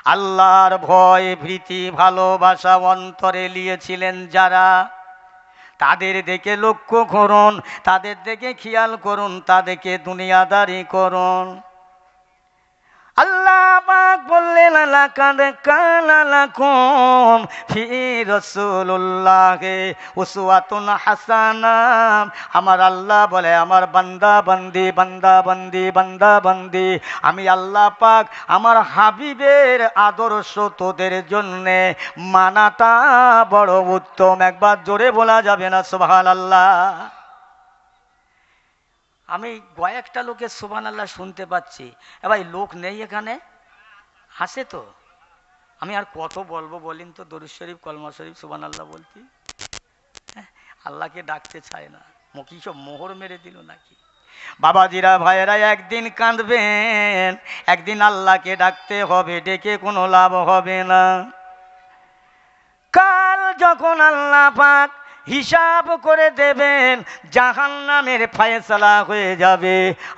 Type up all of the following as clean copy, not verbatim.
আল্লাহর ভয় ভীতি ভালোবাসা অন্তরে নিয়েছিলেন যারা, তাদের দিকে লক্ষ্য করুন, তাদের দিকে খেয়াল করুন, তাদেরকে দুনিয়াদারি করুন। আল্লাহ পাক বললেন লাকাদ কানা লাকুম ফি রাসূলিল্লাহি উসওয়াতুন হাসানাহ। আমার আল্লাহ বলে আমার বান্দা বান্দি বান্দা বান্দি বান্দা বান্দি, আমি আল্লাহ পাক আমার হাবিবের আদর্শ তোদের জন্যে মানাটা বড় উত্তম। একবার জোরে বলা যাবে না সুবহানাল্লাহ? আমি কয়েকটা লোকের সুবহানাল্লাহ শুনতে পাচ্ছি। ভাই লোক নেই এখানে? হাসে তো। আমি আর কত বলবো বলেন তো? দরুদ শরীফ কলমা শরীফ সুবহানাল্লাহ বলতি, আল্লাহকে ডাকতে চায় না। মুখি সব মোহর মেরে দিল নাকি? বাবাজিরা ভাইয়েরা, একদিন কাঁদবেন, একদিন আল্লাহকে ডাকতে হবে, ডেকে কোনো লাভ হবে না। কাল যখন আল্লাহ পাক হিসাব করে দেবেন, জাহান্নামের ফয়সালা হয়ে যাবে,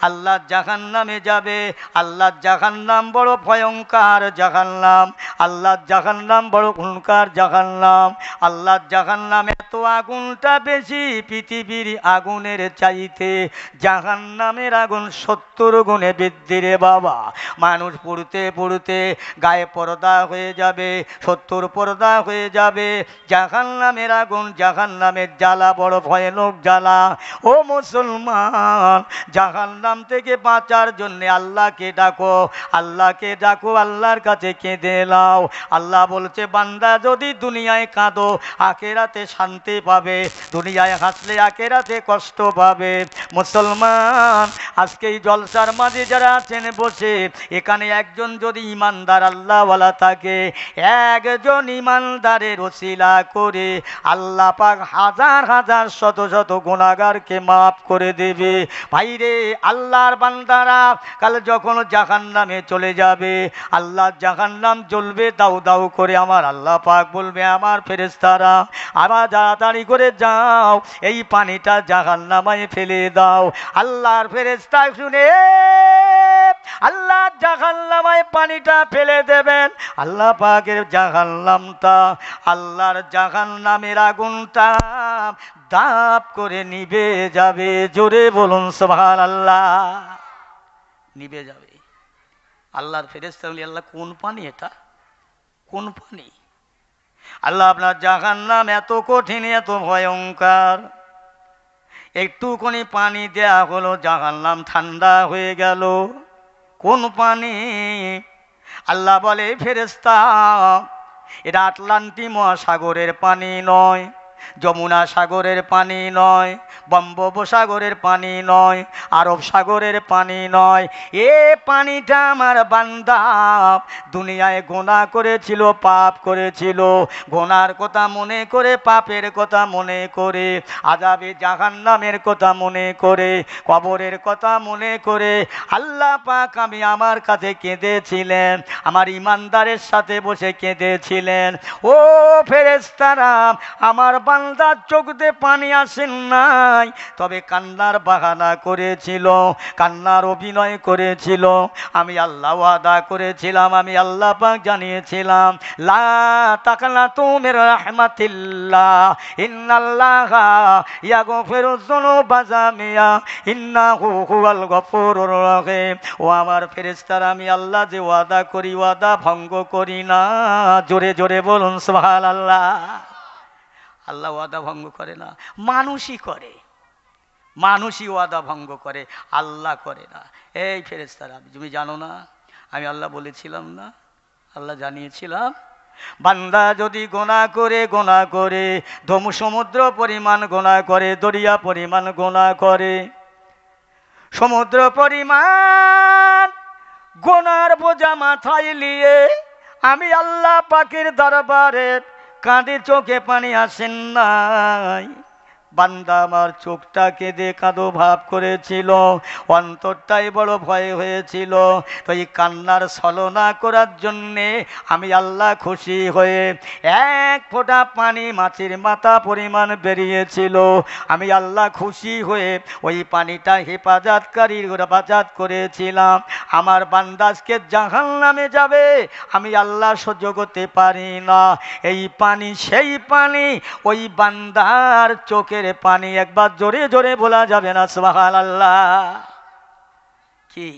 আল্লাহ জাহান্নামে যাবে। আল্লাহ জাহান্নাম বড় ভয়ঙ্কর জাহান্নাম, আল্লাহ জাহান্নাম বড় ভয়ঙ্কর জাহান্নাম। আল্লাহ জাহান্নাম এত আগুনটা বেশি, পৃথিবীর আগুনের চাইতে জাহান্নামের আগুন 70 গুণে বৃদ্ধি রে বাবা। মানুষ পড়তে পড়তে গায়ে পর্দা হয়ে যাবে, 70 পর্দা হয়ে যাবে। জাহান্নামের আগুন, জাহান্নামের জ্বালা বড় ভয়ানক জ্বালা। ও মুসলমান, জাহান্নাম থেকে বাঁচার জন্য আল্লাহকে ডাকো, আল্লাহকে ডাকো, আল্লাহর কাছে কেঁদে নাও। আল্লাহ বলছে বান্দা যদি দুনিয়ায় কাঁদো আখিরাতে শান্তি পাবে, দুনিয়ায় হাসলে আখিরাতে কষ্ট পাবে। মুসলমান, আজকে এই জলসার মাঝে যারা আছেন বসে, এখানে একজন যদি ইমানদার আল্লাহওয়ালা থাকে, একজন ইমানদারের ওসিলা করে আল্লাহ পাক হাজার হাজার শত শত গুনাহগারকে মাফ করে দেবে। ভাইরে, আল্লাহর বান্দারা কাল যখন জাহান্নামে চলে যাবে, আল্লাহ জাহান্নাম জ্বলবে দাউ দাউ করে। আমার আল্লাহ পাক বলবে আমার ফেরেশতারা আবার তাড়াতাড়ি করে যাও, এই পানিটা জাহান্নামে ফেলে দাও। আল্লাহর ফেরেশতা শুনে আল্লাহ জাহান্নামে পানিটা ফেলে দেবেন। আল্লাহ পাকের জাহান্নামটা, আল্লাহর জাহান্নামের আগুনটা দাপ করে নিভে যাবে। জোরে বলুন সুবহানাল্লাহ। নিভে যাবে। আল্লাহর ফেরেশতা বলি আল্লাহ কোন পানি এটা, কোন পানি? আল্লাহ আপনার জাহান্নাম এত কঠিন এত ভয়ঙ্কর, একটুখানি পানি দেয়া হলো জাহান্নাম ঠান্ডা হয়ে গেল। কোন পানি? আল্লাহ বলে ফেরেশতা এটা আটলান্টিক মহাসাগরের পানি নয়, যমুনা সাগরের পানি নয়, বঙ্গোপসাগরের পানি নয়, আরব সাগরের পানি নয়। এ পানিটা আমার বান্দা দুনিয়ায় গুনাহ করেছিল, পাপ করেছিল, গুনার কথা মনে করে, পাপের কথা মনে করে, আযাবে জাহান্নামের কথা মনে করে, কবরের কথা মনে করে আল্লাহ পাক আমি আমার কাছে কেঁদেছিলেন, আমার ইমানদারের সাথে বসে কেঁদেছিলেন। ও ফেরেশতারা, আমার বান্দার চোখ দিয়ে পানি আসেন নাই, তবে কান্নার বাহানা করেছিল, কান্নার অভিনয় করেছিল। আমি আল্লাহ ওয়াদা করেছিলাম, আমি আল্লাহ পাক জানিয়েছিলাম লা তাকনাতু মির রাহমাতিল্লাহ ইন্নাল্লাহা ইয়াগফিরুয যুনুবা জামিআ ইন্নাহু হুয়াল গফুরুর রহিম। ও আমার ফেরেশতারা, আমি আল্লাহ যে ওয়াদা করি ওয়াদা ভঙ্গ করি না। জোরে জোরে বলুন সুবহানাল্লাহ। আল্লাহ ওয়াদা ভঙ্গ করে না, মানুষই করে, মানুষই ওয়াদা ভঙ্গ করে, আল্লাহ করে না। এই ফেরেশতারা, তুমি জানো না আমি আল্লাহ বলেছিলাম না, আল্লাহ জানিয়েছিলাম বান্দা যদি গোনা করে সমুদ্র পরিমাণ গোনা করে, দরিয়া পরিমাণ গোনা করে, সমুদ্র পরিমাণ গোনার বোঝা মাথায় নিয়ে আমি আল্লাহ পাকের দরবারে কাঁদে, চোখে পানি আসেন নাই, বান্দা আমার চোখটা কেঁদে কাঁদো ভাব করেছিল, অন্তরটাই বড় ভয় হয়েছিল। তো এই কান্নার ছলনা করার জন্যে আমি আল্লাহ খুশি হয়ে এক ফোঁটা পানি মাছের মাথা পরিমাণ বেরিয়েছিল, আমি আল্লাহ খুশি হয়ে ওই পানিটা হেফাজত করেছিলাম। আমার বান্দাজকে জাহান্নামে যাবে, আমি আল্লাহ সহ্য করতে পারি না। এই পানি সেই পানি, ওই বান্দার চোখের পানি, একবার জোরে জোরে বলা যাবে না সুবহানাল্লাহ? কি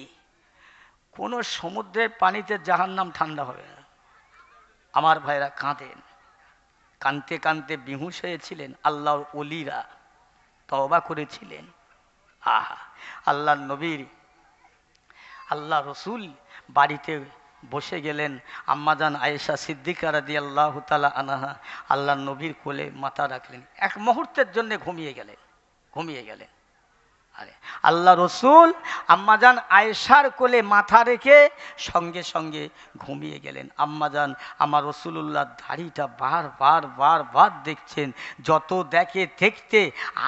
কোন সমুদ্রের পানিতে জাহান্নাম ঠান্ডা হবে না? আমার ভাইরা কাঁদেন, কাঁদতে কাঁদতে বেহুশ হয়েছিলেন। আল্লাহর ওলিরা তওবা করেছিলেন। আহা, আল্লাহর নবীর, আল্লাহ রসুল বাড়িতে বসে গেলেন। আম্মাজান আয়েশা সিদ্দিকা রাদিয়াল্লাহু তাআলা আনহা আল্লাহর নবীর কোলে মাথা রাখলেন, এক মুহূর্তের জন্য ঘুমিয়ে গেলেন। আরে আল্লাহ রসুল আম্মাজান আয়েশার কোলে মাথা রেখে সঙ্গে সঙ্গে ঘুমিয়ে গেলেন। আম্মাজান আমার রসুলুল্লাহ দাড়িটা বার দেখছেন, যত দেখে দেখতে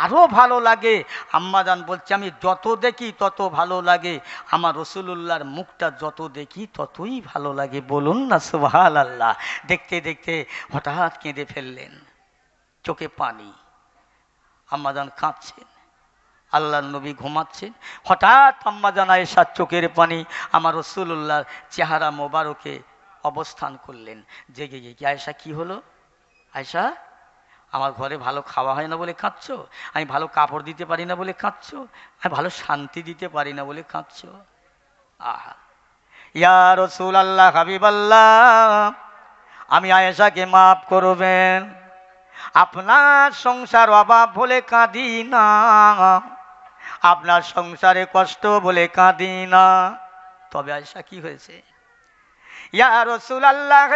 আরও ভালো লাগে। আম্মাজান বলছে আমি যত দেখি তত ভালো লাগে, আমার রসুলুল্লাহর মুখটা যত দেখি ততই ভালো লাগে। বলুন না সুবহানাল্লাহ? দেখতে দেখতে হঠাৎ কেঁদে ফেললেন, চোখে পানি। আম্মাজান কাঁদছেন, আল্লাহর নবী ঘুমাচ্ছেন। হঠাৎ আম্মাজান আয়েশার চোখের পানি আমার রাসূলুল্লাহর চেহারা মোবারকে অবস্থান করলেন। জেগে গিয়ে, আয়েশা কি হলো? আয়েশা, আমার ঘরে ভালো খাওয়া হয় না বলে কাঁদছো? আমি ভালো কাপড় দিতে পারি না বলে কাঁদছো? আমি ভালো শান্তি দিতে পারি না বলে কাঁদছো? আহা, ইয়া রাসূলুল্লাহ, হাবিবাল্লাহ, আমি আয়েশাকে মাফ করবেন, আপনার সংসার অভাব বলে কাঁদি না, আপনার সংসারে কষ্ট বলে কাঁদি না। তবে আয়েশা কি হয়েছে? ইয়া রাসূলুল্লাহ,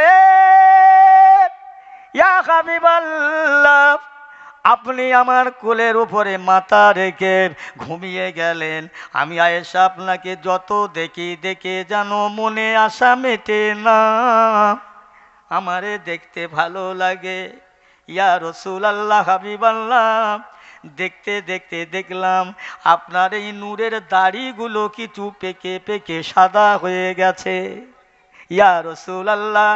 ইয়া হাবিবাল্লাহ, আপনি আমার কোলের উপরে মাথা রেখে ঘুমিয়ে গেলেন। আমি আয়েশা আপনাকে যত দেখে যেন মনে আশা মেটে না, আমারে দেখতে ভালো লাগে। ইয়া রাসূলুল্লাহ, হাবিবাল্লাহ, দেখতে দেখতে দেখলাম আপনার এই নূরের দাড়িগুলো কিছু পেকে সাদা হয়ে গেছে। ইয়া রাসূলুল্লাহ,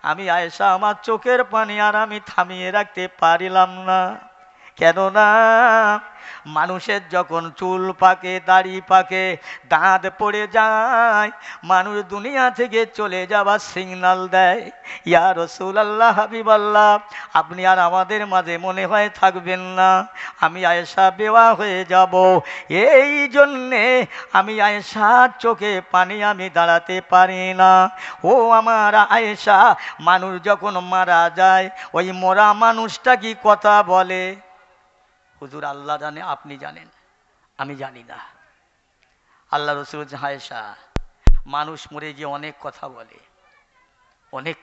আমি আয়েশা আমার চোখের পানি আর আমি থামিয়ে রাখতে পারিলাম না। কেননা মানুষের যখন চুল পাকে, দাড়ি পাকে, দাঁত পড়ে যায়, মানুষ দুনিয়া থেকে চলে যাবার সিগন্যাল দেয়। ইয়া রাসূলুল্লাহ, হাবিবাল্লাহ, আপনি আর আমাদের মাঝে মনে হয় থাকবেন না, আমি আয়েশা বেওয়া হয়ে যাব। এই জন্যে আমি আয়েশার চোখে পানি আমি দাঁড়াতে পারি না। ও আমার আয়েশা, মানুষ যখন মারা যায়, ওই মরা মানুষটা কি কথা বলে? হুজুর আল্লাহ জানে, আপনি জানেন, আমি জানি না। আল্লাহ রাসূল বলছেন, আয়েশা, মানুষ মরে গিয়ে অনেক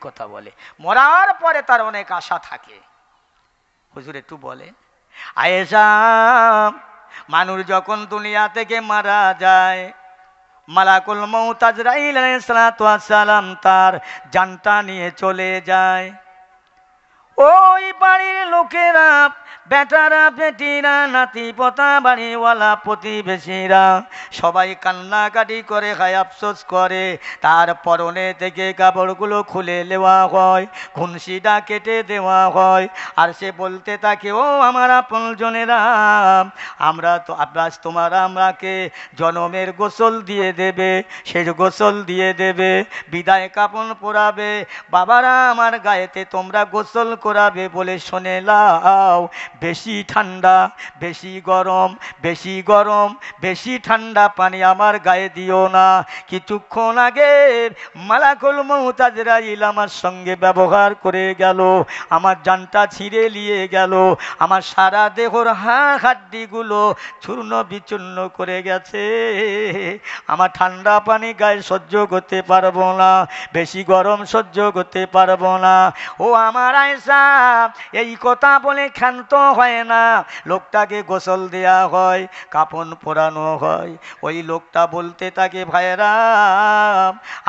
কথা বলে, মরার পরে তার অনেক আশা থাকে। হুজুর একটু বলেন। আয়েশা, মানুষ যখন দুনিয়া থেকে মারা যায়, মালাকুল মউত আজরাইল আলাইহিস সালাতু ওয়াস সালাম তার জানটা নিয়ে চলে যায়। ওই বাড়ির লোকেরা, বেটারা, বেটিরা, নাতি পোতা, বাড়িওয়ালা, প্রতিবেশীরা সবাই কান্নাকাটি করে, খায় আফসোস করে। তার পরনে থেকে কাপড়গুলো খুলে দেওয়া হয়, খুনশিটা কেটে দেওয়া হয়, আর সে বলতে থাকে, ও আমার আপনজনেরা, আমরা তো আজ তোমরা আমাকে জনমের গোসল দিয়ে দেবে, সে গোসল দিয়ে দেবে, বিদায় কাপড় পরাবে, বাবারা আমার গায়েতে তোমরা গোসল করাবে বলে শুনে লাও। বেশি ঠান্ডা, বেশি গরম, বেশি গরম, বেশি ঠান্ডা পানি আমার গায়ে দিও না। কিছুক্ষণ আগে মালাকুল মউত আজরাইল আমার সঙ্গে ব্যবহার করে গেল, আমার জানটা ছিঁড়ে নিয়ে গেল, আমার সারা দেহর হাড্ডিগুলো চূর্ণ বিচূর্ণ করে গেছে। আমার ঠান্ডা পানি গায়ে সহ্য করতে পারবো না, বেশি গরম সহ্য করতে পারবো না। ও আমার আয়েশা, সাহেব এই কথা বলে ক্ষান্ত হয় না, লোকটাকে গোসল দেয়া হয়, কাফন পরানো হয়। ওই লোকটা বলতে থাকে, ভাইরা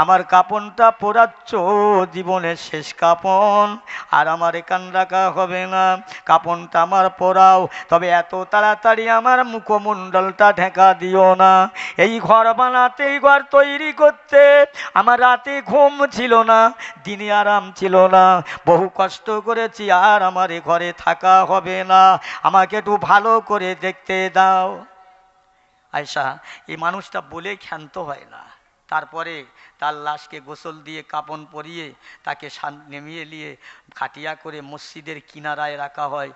আমার কাফনটা পরাচ্ছ, জীবনের শেষ কাফন, আর আমার এখান রাখা হবে না, কাফনটা আমার পরাও, তবে এত তাড়াতাড়ি আমার মুখমণ্ডলটা ঢেকা দিও না। এই ঘর বানাতে, এই ঘর তৈরি করতে আমার রাতে ঘুম ছিল না, দিনে আরাম ছিল না, বহু কষ্ট করেছি, আর আমার এ ঘরে থাকা হবে না, আমাকে একটু ভালো করে দেখতে দাও। আয়সা এই মানুষটা বলে ক্ষান্ত হয় না। তারপরে তার লাশকে গোসল দিয়ে কাপন পরিয়ে তাকে নেমিয়ে নিয়ে খাটিয়া করে মসজিদের কিনারায় রাখা হয়।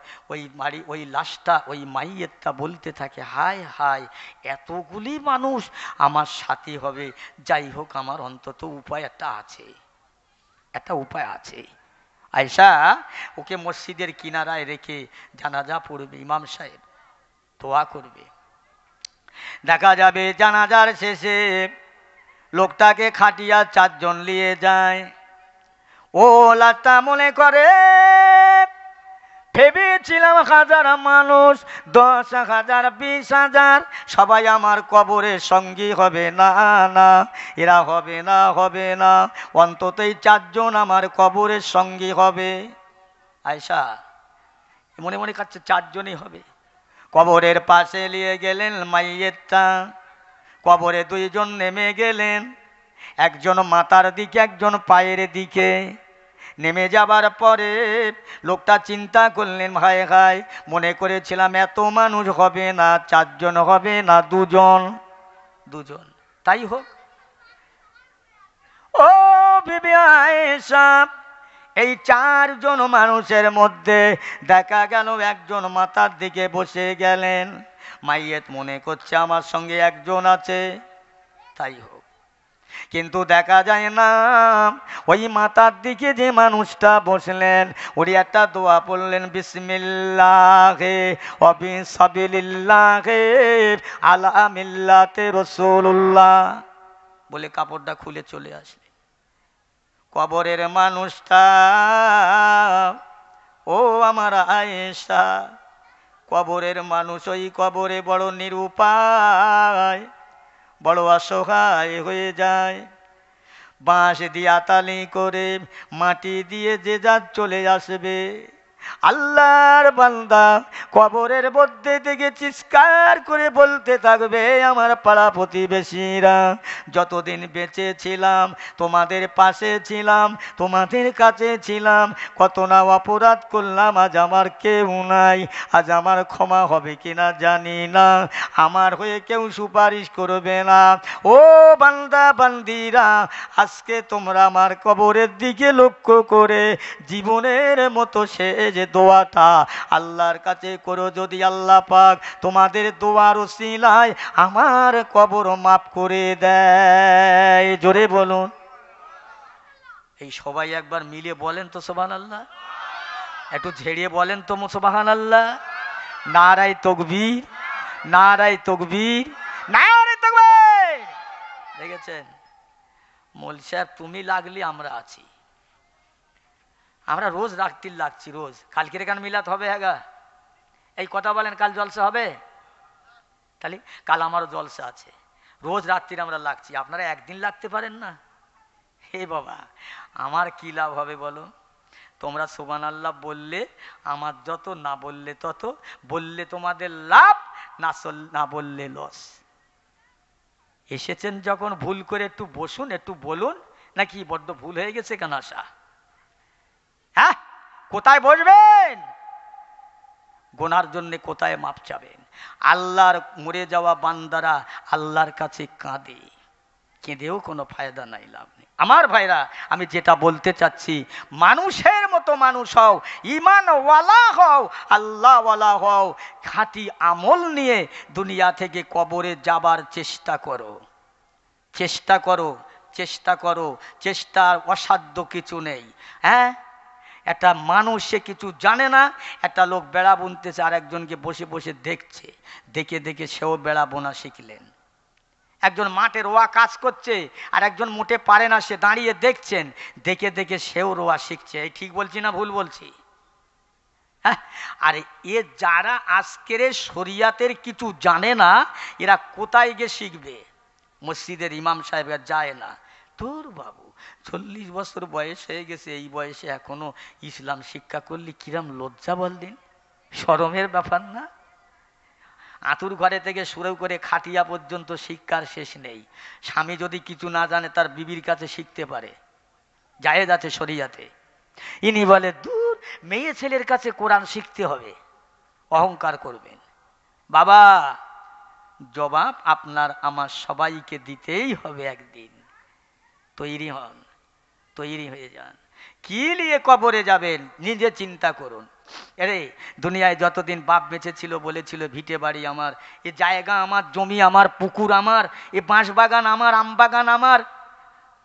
ওই লাশটা, ওই মাইয়েরটা বলতে থাকে, হায় হায় এতগুলি মানুষ আমার সাথী হবে, যাই হোক আমার অন্তত উপায় একটা আছে, একটা উপায় আছে। আয়সা ওকে মসজিদের কিনারায় রেখে জানাজা পড়বে, ইমাম সাহেব দোয়া করবে। দেখা যাবে জানাজার শেষে লোকটাকে খাটিয়া 4 জন নিয়ে যায়। ও লাশটা মনে করে ভেবেছিলাম 1000 মানুষ, 10,000, 20,000 সবাই আমার কবরের সঙ্গী হবে, না না এরা হবে না, হবে না, অন্তত এই 4 জন আমার কবরের সঙ্গী হবে। আয়সা মনে মনে কাছে 4 জনই হবে। কবরের পাশে নিয়ে গেলেন মাইয়েরটা, কবরে 2 জন নেমে গেলেন, একজন মাথার দিকে, একজন পায়ের দিকে। নেমে যাবার পরে লোকটা চিন্তা করলেন, ভাই ভাই মনে করেছিলাম এত মানুষ হবে না, 4 জন হবে না, 2 জন, 2 জন, তাই হোক। ও বিবি আয়েশা এই 4 জন মানুষের মধ্যে দেখা গেল একজন মাথার দিকে বসে গেলেন। মাইয়েত মনে করছে আমার সঙ্গে একজন আছে, তাই হোক। কিন্তু দেখা যায় না ওই মাথার দিকে যে মানুষটা বসলেন উনি একটা দোয়া পড়লেন, বিসমিল্লাহে ওয়া বিসাবিলিল্লাহে আলা মিল্লাতে রাসূলুল্লাহ বলে কাপড়টা খুলে চলে আসলেন। কবরের মানুষটা, ও আমার আয়েশা, কবরের মানুষ ওই কবরে বড় নিরুপায়, বড় অসহায় হয়ে যায়। বাঁশ দিয়ে আতালি করে মাটি দিয়ে যে যার চলে আসবে। আল্লাহর বান্দা কবরের মধ্যে থেকে চিৎকার করে বলতে থাকবে, আমার পাড়া প্রতিবেশীরা যতদিন বেঁচে ছিলাম তোমাদের পাশে ছিলাম, তোমাদের কাছে ছিলাম, কত না অপরাধ করলাম, আজ আমার কেউ নাই, আজ আমার ক্ষমা হবে কিনা জানি না, আমার হয়ে কেউ সুপারিশ করবে না। ও বান্দা বান্দিরা আজকে তোমরা আমার কবরের দিকে লক্ষ্য করে জীবনের মতো শেষ দোয়াটা আল্লাহর কাছে করো, যদি আল্লাহ পাক তোমাদের দোয়ার ওসিলায় আমার কবর মাফ করে দেয়। জোরে বলুন। এই সবাই একবার মিলে বলেন তো সুবহানাল্লাহ, একটু ঝেড়িয়ে বলেন তো সুবহানাল্লাহ। নারায়ে তাকবীর, নারায়ে তাকবীর, নারায়ে তাকবীর। দেখেছেন মৌলভী সাহেব তুমি লাগলি আমরা আছি, আমরা রোজ রাত্রির লাগছি, রোজ। কালকের এখানে মিলাত হবে, হ্যাঁ এই কথা বলেন, কাল জলসা হবে, তাহলে কাল আমারও জলসা আছে, রোজ রাত্রির আমরা লাগছি, আপনারা একদিন লাগতে পারেন না? হে বাবা আমার কি লাভ হবে বলো? তোমরা সুবহানাল্লাহ বললে আমার যত, না বললে তত, বললে তোমাদের লাভ, না বললে লস। এসেছেন যখন ভুল করে একটু বসুন, একটু বলুন, নাকি বড্ড ভুল হয়ে গেছে কেন আসা? হ্যাঁ কোথায় বসবেন? গোনার জন্য কোথায় মাপ চাবেন? আল্লাহর মরে যাওয়া বান্দারা আল্লাহর কাছে কাঁদে, কেঁদেও কোনো ফায়দা নাই, লাভ নেই। আমার ভাইরা আমি যেটা বলতে চাচ্ছি, মানুষের মতো মানুষ হও, ঈমানওয়ালা হও, আল্লাহওয়ালা হও, খাঁটি আমল নিয়ে দুনিয়া থেকে কবরে যাবার চেষ্টা করো, চেষ্টা করো, চেষ্টা করো। চেষ্টার অসাধ্য কিছু নেই। হ্যাঁ একটা মানুষ সে কিছু জানে না, একটা লোক বেড়া বুনতেছে আর একজনকে বসে বসে দেখছে, দেখে দেখে সেও বেড়া বোনা শিখলেন। একজন মাঠে রোয়া কাজ করছে আর একজন মোটে পারে না, সে দাঁড়িয়ে দেখছেন, দেখে দেখে সেও রোয়া শিখছে। এই ঠিক বলছি না ভুল বলছি? হ্যাঁ, আর এ যারা আজকের শরিয়াতের কিছু জানে না, এরা কোথায় গিয়ে শিখবে? মসজিদের ইমাম সাহেব যায় না। তোর বাবু 40 বছর বয়স হয়ে গেছে, এই বয়সে এখনো ইসলাম শিক্ষা করলি, কিরাম লজ্জা বলদিন, শরমের ব্যাপার না? আতুর ঘরে থেকে শুরু করে খাটিয়া পর্যন্ত শিক্ষার শেষ নেই। স্বামী যদি কিছু না জানে তার বিবির কাছে শিখতে পারে, জায়েজ আছে শরিয়াতে। ইনি বলে দূর, মেয়ে ছেলের কাছে কোরআন শিখতে হবে, অহংকার করবেন। বাবা, জবাব আপনার আমার সবাইকে দিতেই হবে একদিন। তৈরি হন, তৈরি হয়ে যান। কি নিয়ে কবরে যাবেন নিজে চিন্তা করুন। আরে দুনিয়ায় যতদিন বাপ বেঁচে ছিল বলেছিল ভিটে বাড়ি আমার, এ জায়গা আমার, জমি আমার, পুকুর আমার, এ বাঁশ বাগান আমার, আম বাগান আমার।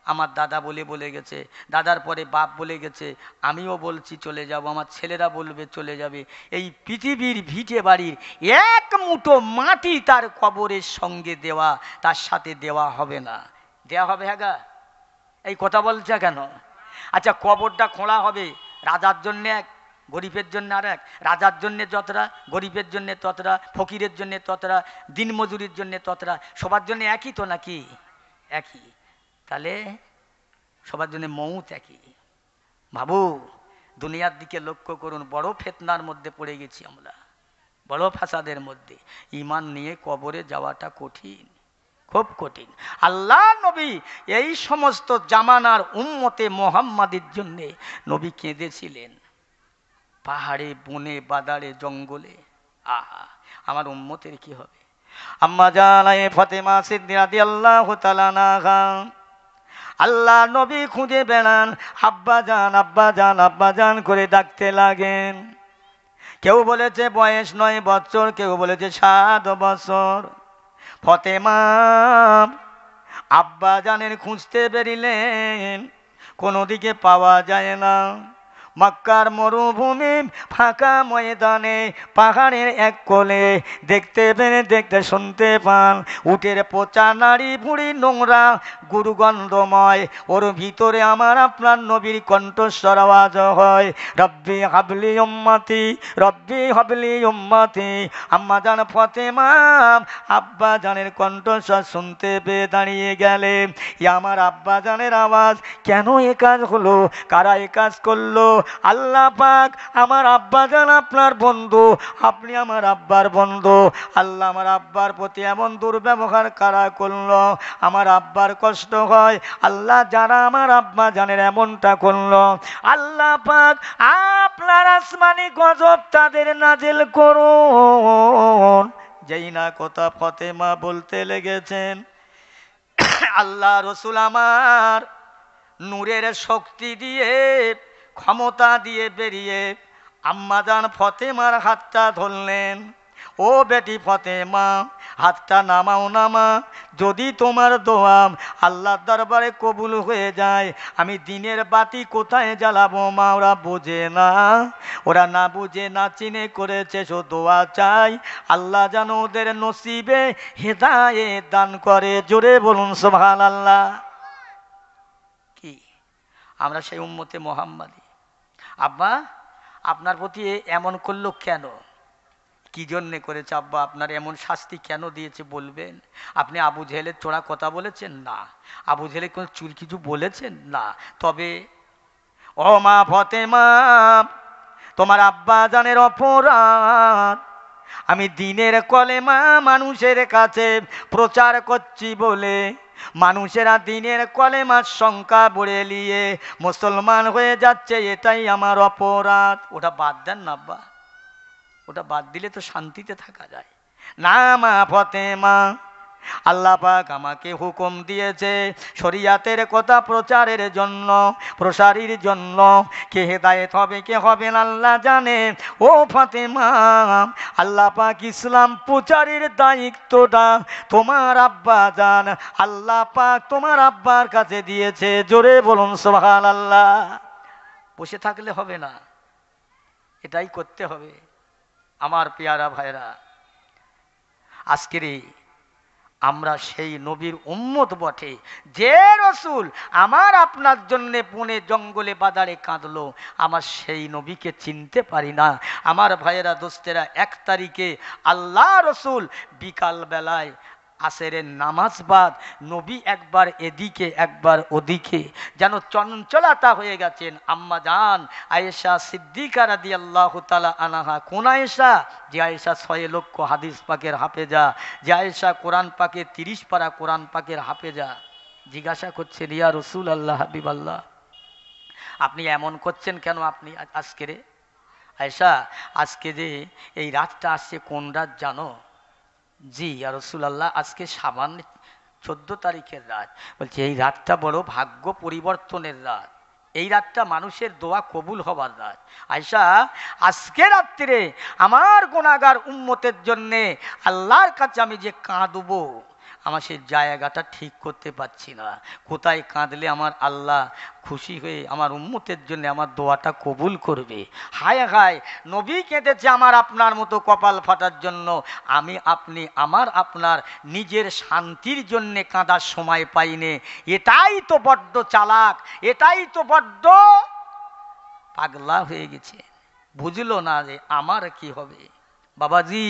আমার দাদা বলে গেছে, দাদার পরে বাপ বলে গেছে, আমিও বলছি চলে যাব, আমার ছেলেরা বলবে চলে যাবে। এই পৃথিবীর ভিটে বাড়ির এক মুঠো মাটি তার কবরের সঙ্গে দেওয়া, তার সাথে দেওয়া হবে না। দেওয়া হবে? হ্যাঁ, এই কথা বলছে কেন? আচ্ছা, কবরটা খোঁড়া হবে, রাজার জন্য এক, গরিবের জন্য আর এক। রাজার জন্যে যতটা, গরিবের জন্যে ততটা, ফকিরের জন্যে ততটা, দিনমজুরির জন্যে ততটা, সবার জন্য একই তো নাকি? একই। তাহলে সবার জন্য মৌত একই। ভাবু, দুনিয়ার দিকে লক্ষ্য করুন, বড় ফিতনার মধ্যে পড়ে গেছি আমরা, বড় ফাসাদের মধ্যে। ঈমান নিয়ে কবরে যাওয়াটা কঠিন, খুব কঠিন। আল্লাহ নবী এই সমস্ত জামানার উম্মতে মুহাম্মাদের জন্য নবী কেঁদেছিলেন, পাহাড়ে, বনে, বাদারে, জঙ্গলে। আহা, আমার উম্মতের কি হবে? আম্মা জানায়ে ফাতেমা সিদ্দিকা রাদিয়াল্লাহু তাআলা আনহা, আল্লাহ নবী খুঁজে বেড়ান, আব্বা জান, আব্বা জান, আব্বা জান করে ডাকতে লাগেন। কেউ বলেছে বয়স 9 বছর, কেউ বলেছে 7 বছর। ফাতেমা আব্বা জানের খুঁজতে বেরিলেন, কোনো দিকে পাওয়া যায় না। মক্কার মরুভূমি ফাঁকা ময়দানে পাহাড়ের এক কোলে দেখতে পেয়ে দেখতে শুনতে পান উটের পচা, নাড়ি ভুঁড়ি নোংরা, গুরুগন্ধময়। ওর ভিতরে আমার আপনার নবীর কণ্ঠস্বর আওয়াজ হয়, রব্বি হাবলি উম্মতি, রব্বি হাবলি উম্মতি। আম্মা জান ফাতেমা আব্বা জানের কণ্ঠস্বর শুনতে পেয়ে দাঁড়িয়ে গেলে, আমার আব্বা জানের আওয়াজ, কেন এ কাজ হলো, কারা এ কাজ করলো? আল্লাহ পাক আমার আব্বা জান আপনার বন্ধু, আপনি আমার আব্বার বন্ধু। আল্লাহ আমার আব্বার প্রতি এমন দুর্ব্যবহার কারা করলো, আমার আব্বার কষ্ট হয়। আল্লাহ যারা আমার আব্বা জানের এমনটা করলো, আল্লাহ পাক আপনার আসমানি গজব তাদের নাজিল করুন। যেই না কথা ফাতেমা বলতে লেগেছেন, আল্লাহ রসুল আমার নূরের শক্তি দিয়ে, ক্ষমতা দিয়ে বেরিয়ে আম্মাজান ফাতেমার হাতটা ধরলেন। ও বেটি ফাতেমা, হাতটা নামাও নামা, যদি তোমার দোয়া আল্লাহর দরবারে কবুল হয়ে যায়, আমি দিনের বাতি কোথায় জ্বালাবো মা? ওরা বোঝে না, ওরা না বুঝে না চিনে করেছে, সো দোয়া চাই আল্লাহ যেন ওদের নসিবে হেদায়েত দান করে। জোরে বলুন সুবহানাল্লাহ। কি আমরা সেই উম্মতে মুহাম্মাদি? আব্বা আপনার প্রতি এমন করলো কেন? কি জন্যে করেছে আব্বা? আপনার এমন শাস্তি কেন দিয়েছে বলবেন? আপনি আবু জেহেলের চোরা কথা বলেছেন? না। আবু জেহেলের কোনো চুল কিছু বলেছেন? না। তবে ও মা ফাতেমা, তোমার আব্বা জানের অপরাধ, আমি দিনের কলেমা মানুষের কাছে প্রচার করছি বলে মানুষেরা দিনের কলেমার সংখ্যা বড়ে নিয়ে মুসলমান হয়ে যাচ্ছে, এটাই আমার অপরাধ। ওটা বাদ দেন না আব্বা, ওটা বাদ দিলে তো শান্তিতে থাকা যায় না। মা ফাতেমা, আল্লাহ পাক আমাকে হুকুম দিয়েছে শরিয়াতের কথা প্রচারের জন্য, প্রসারের জন্য। কে হেদায়েত হবে কে হবে না আল্লাহ জানে। ও ফাতেমা, আল্লাহ পাক ইসলাম প্রচারের দায়িত্বটা তোমার আব্বা জান, আল্লাহ পাক তোমার আব্বার কাছে দিয়েছে। জোরে বলুন সুবহানাল্লাহ। বসে থাকলে হবে না, এটাই করতে হবে। আমার পেয়ারা ভাইরা, আজকের আমরা সেই নবীর উম্মত বটে যে রসুল আমার আপনার জন্যে বনে জঙ্গলে বাজারে কাঁদলো, আমার সেই নবীকে চিনতে পারি না। আমার ভাইয়েরা দোস্তেরা, 1 তারিখে আল্লাহ রসুল বিকাল বেলায় আসরের নামাজ বাদ নবী একবার এদিকে একবার ওদিকে যেন চঞ্চলতা হয়ে গেছেন। আম্মা জান আয়েশা সিদ্দিকা রাদিয়াল্লাহু তাআলা আনহা, কোন আয়েশা? যে আয়েশা 6 লক্ষ হাদিস পাকের হাফেজা, যে আয়েশা কোরআন পাকের 30 পারা কোরআন পাকের হাফেজা। জিজ্ঞাসা করছেন, ইয়া রাসূল আল্লাহ, হাবিব আল্লাহ, আপনি এমন করছেন কেন? আপনি আজকে রে আয়েশা, আজকে যে এই রাতটা আসছে কোন রাত জানো? জি ইয়া রাসূলুল্লাহ, আজকে সাবান 14 তারিখের রাত। বলছে এই রাতটা বড় ভাগ্য পরিবর্তনের রাত, এই রাতটা মানুষের দোয়া কবুল হবার রাত। আয়েশা, আজকে রাত্রে আমার গুনাহগার উম্মতের জন্যে আল্লাহর কাছে আমি যে কাঁদবো, আমার সেই জায়গাটা ঠিক করতে পারছি না। কোথায় কাঁদলে আমার আল্লাহ খুশি হয়ে আমার উম্মতের জন্য আমার দোয়াটা কবুল করবে? হায় হায়, নবী কেঁদেছে আমার আপনার মতো কপাল ফাটার জন্য, আমি আপনি আমার আপনার নিজের শান্তির জন্যে কাঁদার সময় পাইনে। এটাই তো বড্ড চালাক, এটাই তো বড্ড পাগলা হয়ে গেছে। বুঝলো না যে আমার কি হবে। বাবাজি,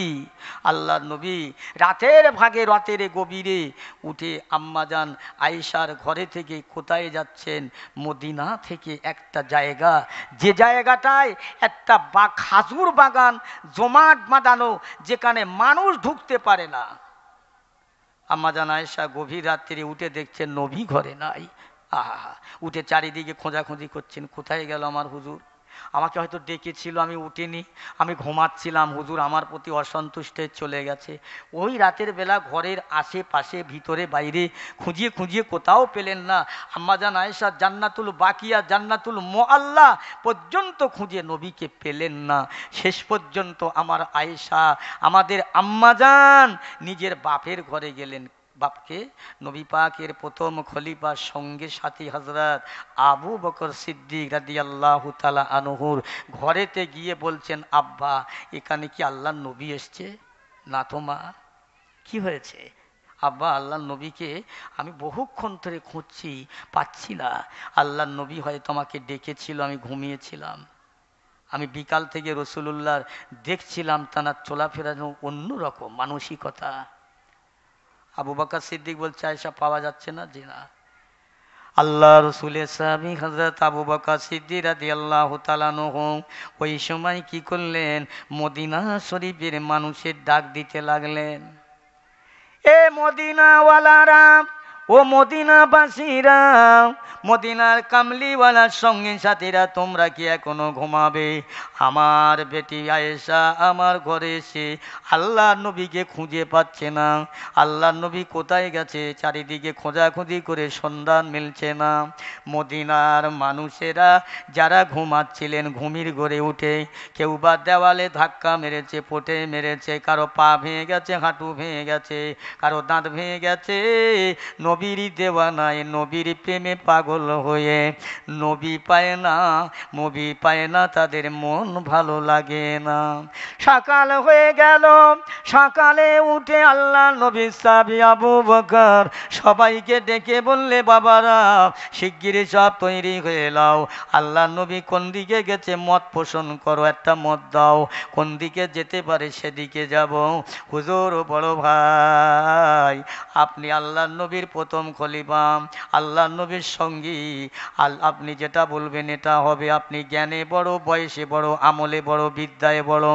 আল্লাহ নবী রাতের ভাগে রাতের গভীরে উঠে আম্মাজান আয়েশার ঘরে থেকে কোথায় যাচ্ছেন? মদিনা থেকে একটা জায়গা, যে জায়গাটায় একটা খাজুর বাগান জমাট বাঁধানো, যেখানে মানুষ ঢুকতে পারে না। আম্মাজান আয়েশা গভীর রাত্রে উঠে দেখছেন নবী ঘরে নাই। আহা, উঠে চারিদিকে খোঁজাখুঁজি করছেন, কোথায় গেল আমার হুজুর? আমাকে হয়তো ডেকেছিল, আমি উঠিনি, আমি ঘুমাচ্ছিলাম, হুজুর আমার প্রতি অসন্তুষ্ট চলে গেছে। ওই রাতের বেলা ঘরের আশেপাশে ভিতরে বাইরে খুঁজিয়ে খুঁজিয়ে কোথাও পেলেন না। আম্মাজান আয়েশা জান্নাতুল বাকিয়া, জান্নাতুল মুআল্লা পর্যন্ত খুঁজে নবীকে পেলেন না। শেষ পর্যন্ত আমার আয়েশা, আমাদের আম্মাজান নিজের বাপের ঘরে গেলেন। বাপকে? নবী পাকের প্রথম খলিফা সঙ্গে সাথী হযরত আবু বকর সিদ্দিক রাদিয়াল্লাহু তাআলা আনহুর ঘরেতে গিয়ে বলছেন, আব্বা এখানে কি আল্লাহর নবী এসছে? না তো মা। কি হয়েছে? আব্বা আল্লাহর নবীকে আমি বহুক্ষণ ধরে খুঁজছি, পাচ্ছি না। আল্লাহর নবী হয়তো আমাকে ডেকেছিল, আমি ঘুমিয়েছিলাম। আমি বিকাল থেকে রাসূলুল্লাহর দেখছিলাম তার চলাফেরা অন্যরকম মানসিকতা। আবু বকর সিদ্দিক বলছে, আয়েশা পাওয়া যাচ্ছে না? জি না। আল্লাহ রসুলের সাহাবী হযরত আবু বকর সিদ্দিক রাদিয়াল্লাহু তাআলা আনহু ওই সময় কি করলেন? মদিনা শরীফের মানুষের ডাক দিতে লাগলেন, এ মদিনাওয়ালারা, ও মদিনাবাসীরা, মদিনার কামলিওয়ালার সঙ্গে সাথীরা, তোমরা কি এখনো ঘুমাবে? আমার বেটি আয়েশা আমার ঘরে এসে আল্লাহ নবীকে খুঁজে পাচ্ছে না। আল্লাহ নবী কোথায় গেছে? চারিদিকে খোঁজাখুঁজি করে সন্ধান মিলছে না। মদিনার মানুষেরা যারা ঘুমাচ্ছিলেন ঘুমির ঘরে উঠে কেউ বা দেওয়ালে ধাক্কা মেরেছে, পটে মেরেছে, কারো পা ভেঙে গেছে, হাঁটু ভেঙে গেছে, কারো দাঁত ভেঙে গেছে। নবীর দেওয়ানায়, নবীর প্রেমে পাগল হয়ে নবী পায় না, নবী পায় না, তাদের মন ভালো লাগে না। সকাল হয়ে গেল, সকালে উঠে আল্লাহ নবী সাহাবী আবু বকর সবাইকে ডেকে বললে, বাবারা শিগগিরই সব তৈরি হয়ে নাও। আল্লাহ নবী কোন দিকে গেছে? মত পোষণ করো, একটা মত দাও, কোন দিকে যেতে পারে সেদিকে যাব। হুজুর বড় ভাই, আপনি আল্লাহ নবীর প্রথম খলিফা, আল্লাহ নবীর সঙ্গী, আপনি যেটা বলবেন এটা হবে। আপনি জ্ঞানে বড়, বয়সে বড়, আমলে বড়, বিদ্যায় বড়।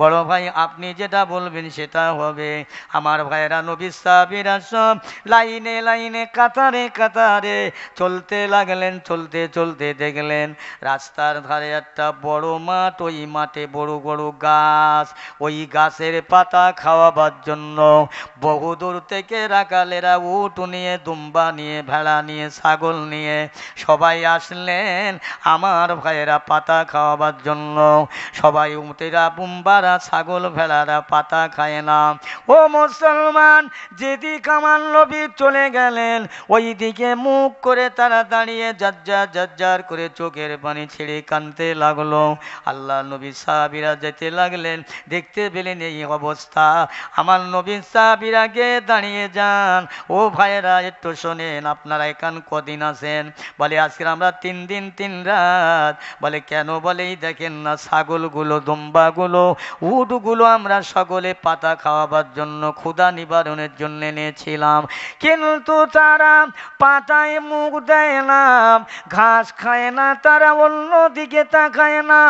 বড় ভাই, আপনি যেটা বলবেন সেটা হবে। আমার ভাইরা নবীর সাহাবীরা সব লাইনে লাইনে কাতারে কাতারে চলতে লাগলেন। চলতে চলতে দেখলেন রাস্তার ধারে একটা বড় মাঠ, ওই মাঠে বড় বড় গাছ, ওই গাছের পাতা খাওয়াবার জন্য বহুদূর থেকে রাখালেরা উট নিয়ে দুম্বা নিয়ে, ভেড়া নিয়ে, ছাগল নিয়ে সবাই আসলেন আমার ভাইয়েরা পাতা খাওয়াবার জন্য। সবাই উটেরা, বুম্বারা, ছাগল, ভেড়ারা পাতা খায় না। ও মুসলমান, যেদিকে আমার নবী চলে গেলেন ওই দিকে মুখ করে তারা দাঁড়িয়ে যার করে চোখের পানি ছেড়ে কাঁদতে লাগলো। আল্লাহ নবী সাহাবীরা যেতে লাগলেন, দেখতে পেলেন এই অবস্থা। আমার নবী সাহাবীরা গিয়ে দাঁড়িয়ে যান, ও ভাইয়েরা একটু শোনেন, আপনারা এখান কদিন আছেন? বলে আজকে আমরা 3 দিন 3 রাত। বলে কেন? বলে এই দেখেন না, ছাগলগুলো, দুম্বাগুলো, উটগুলো আমরা সকলে পাতা খাওয়াবার জন্য, ক্ষুধা নিবারণের জন্য নিয়েছিলাম, কিন্তু তারা পাতায় মুখ দেয় না, ঘাস খায় না, তারা অন্য দিকে তাকায় না।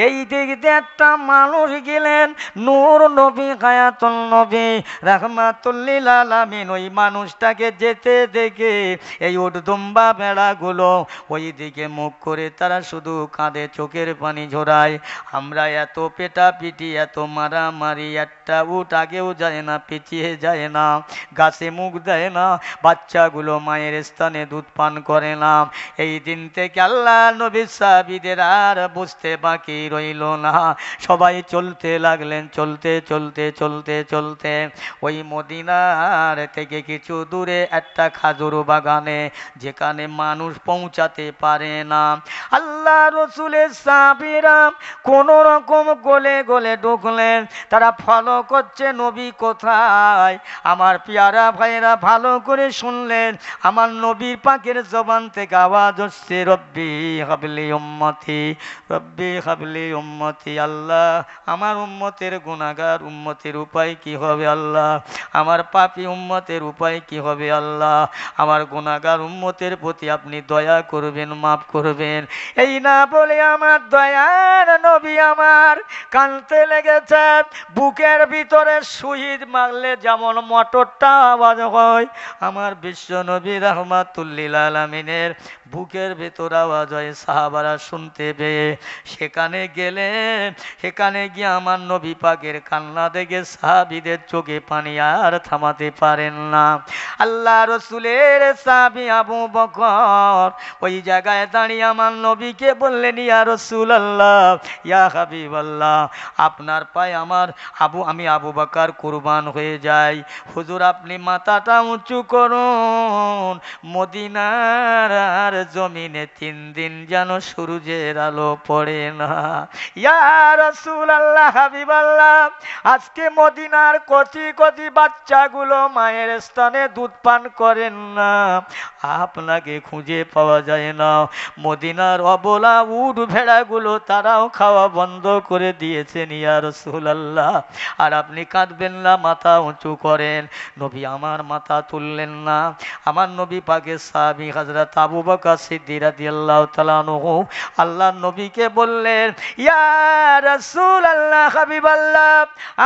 এই দিক দিয়ে একটা মানুষ গেলেন, নূর নবী হায়াতুল নবী রাহমাতুল্লিল আলামিন, ওই মানুষটাকে যেতে দেখে এই উট দুম্বা ভেড়াগুলো ওই দিকে মুখ করে তারা শুধু কাঁদে, চোখের পানি ঝরায়। আমরা এত পেটাপিটি, এত মারামারি, একটা উট আগেও যায় না, পিছিয়ে যায় না, গাছে মুখ দেয় না, বাচ্চাগুলো মায়ের স্থানে দুধ পান করে না। এই দিন থেকে আল্লাহ নবী সাহাবীদের আর বুঝতে বাকি রইল না, সবাই চলতে লাগলেন। চলতে চলতে চলতে চলতে ওই মদিনার থেকে কিছু দূরে একটা খাজুর বাগানে, যেখানে মানুষ পৌঁছাতে পারে না, আল্লাহ রসুলের সাহাবীরা কোন রকম গলে গলে ঢুকলেন। তারা ফলো করছে নবী কোথায়। আমার পিয়ারা ভাইয়েরা ভালো করে শুনলেন, আমার নবীর পাকের জবান থেকে আওয়াজ হচ্ছে, রব্বি হাবলি উম্মতি, রব্বি হাবলি উম্মতি। আল্লাহ, আমার উম্মতের গুনাহগার উম্মতের উপায় কি হবে আল্লাহ? আমার পাপী উম্মতের উপায় কি হবে আল্লাহ? আমার গুনাহগার উম্মতের প্রতি আপনি দয়া করবেন, মাফ করবেন। এই না বলে আমার দয়ার নবী আমার কানতে লেগেছে। বুকের ভিতরে শহীদ মারলে যেমন মোটরটা আওয়াজ হয়, আমার বিশ্ব নবী রাহমাতুল্লিল আলামিনের বুকের ভেতর আওয়াজ হয়। সাহাবারা শুনতে পেয়ে সেখানে গেলেন। সেখানে গিয়ে আমার নবী পাকের কান্না দেখে সাহাবীদের চোখে পানি আর থামাতে পারেন না। আল্লাহ রসুলের সাহাবী আবু বকর ওই জায়গায় দাঁড়িয়ে আমার নবীকে বললেন, ইয়া রাসূলুল্লাহ, ইয়া হাবিবাল্লাহ, আপনার পায়ে আমি আবু বকর কুরবান হয়ে যাই। হুজুর, আপনি মাথাটা উঁচু করুন, মদিনার আর জমিনে 3 দিন যেন সূর্যের আলো পড়ে না। ইয়া রাসূলুল্লাহ, হাবিবাল্লাহ, আজকে মদিনার কচি কচি বাচ্চাগুলো মায়ের স্তনে দুধ পান করেন না, আপনাকে খুঁজে পাওয়া যায় না। মদিনার অবলা উট ভেড়াগুলো তারাও খাওয়া বন্ধ করে দিয়েছেন ইয়া রাসূলুল্লাহ, আর আপনি কাঁদবেন না, মাথা উঁচু করেন। নবী আমার মাথা তুললেন না। আমার নবী পাকের সাহাবী হযরত আবু বকর সিদ্দিক রাদিয়াল্লাহু তাআলা আনহু আল্লাহর নবীকে বললেন, ইয়া রাসূলুল্লাহ, হাবিবাল্লাহ,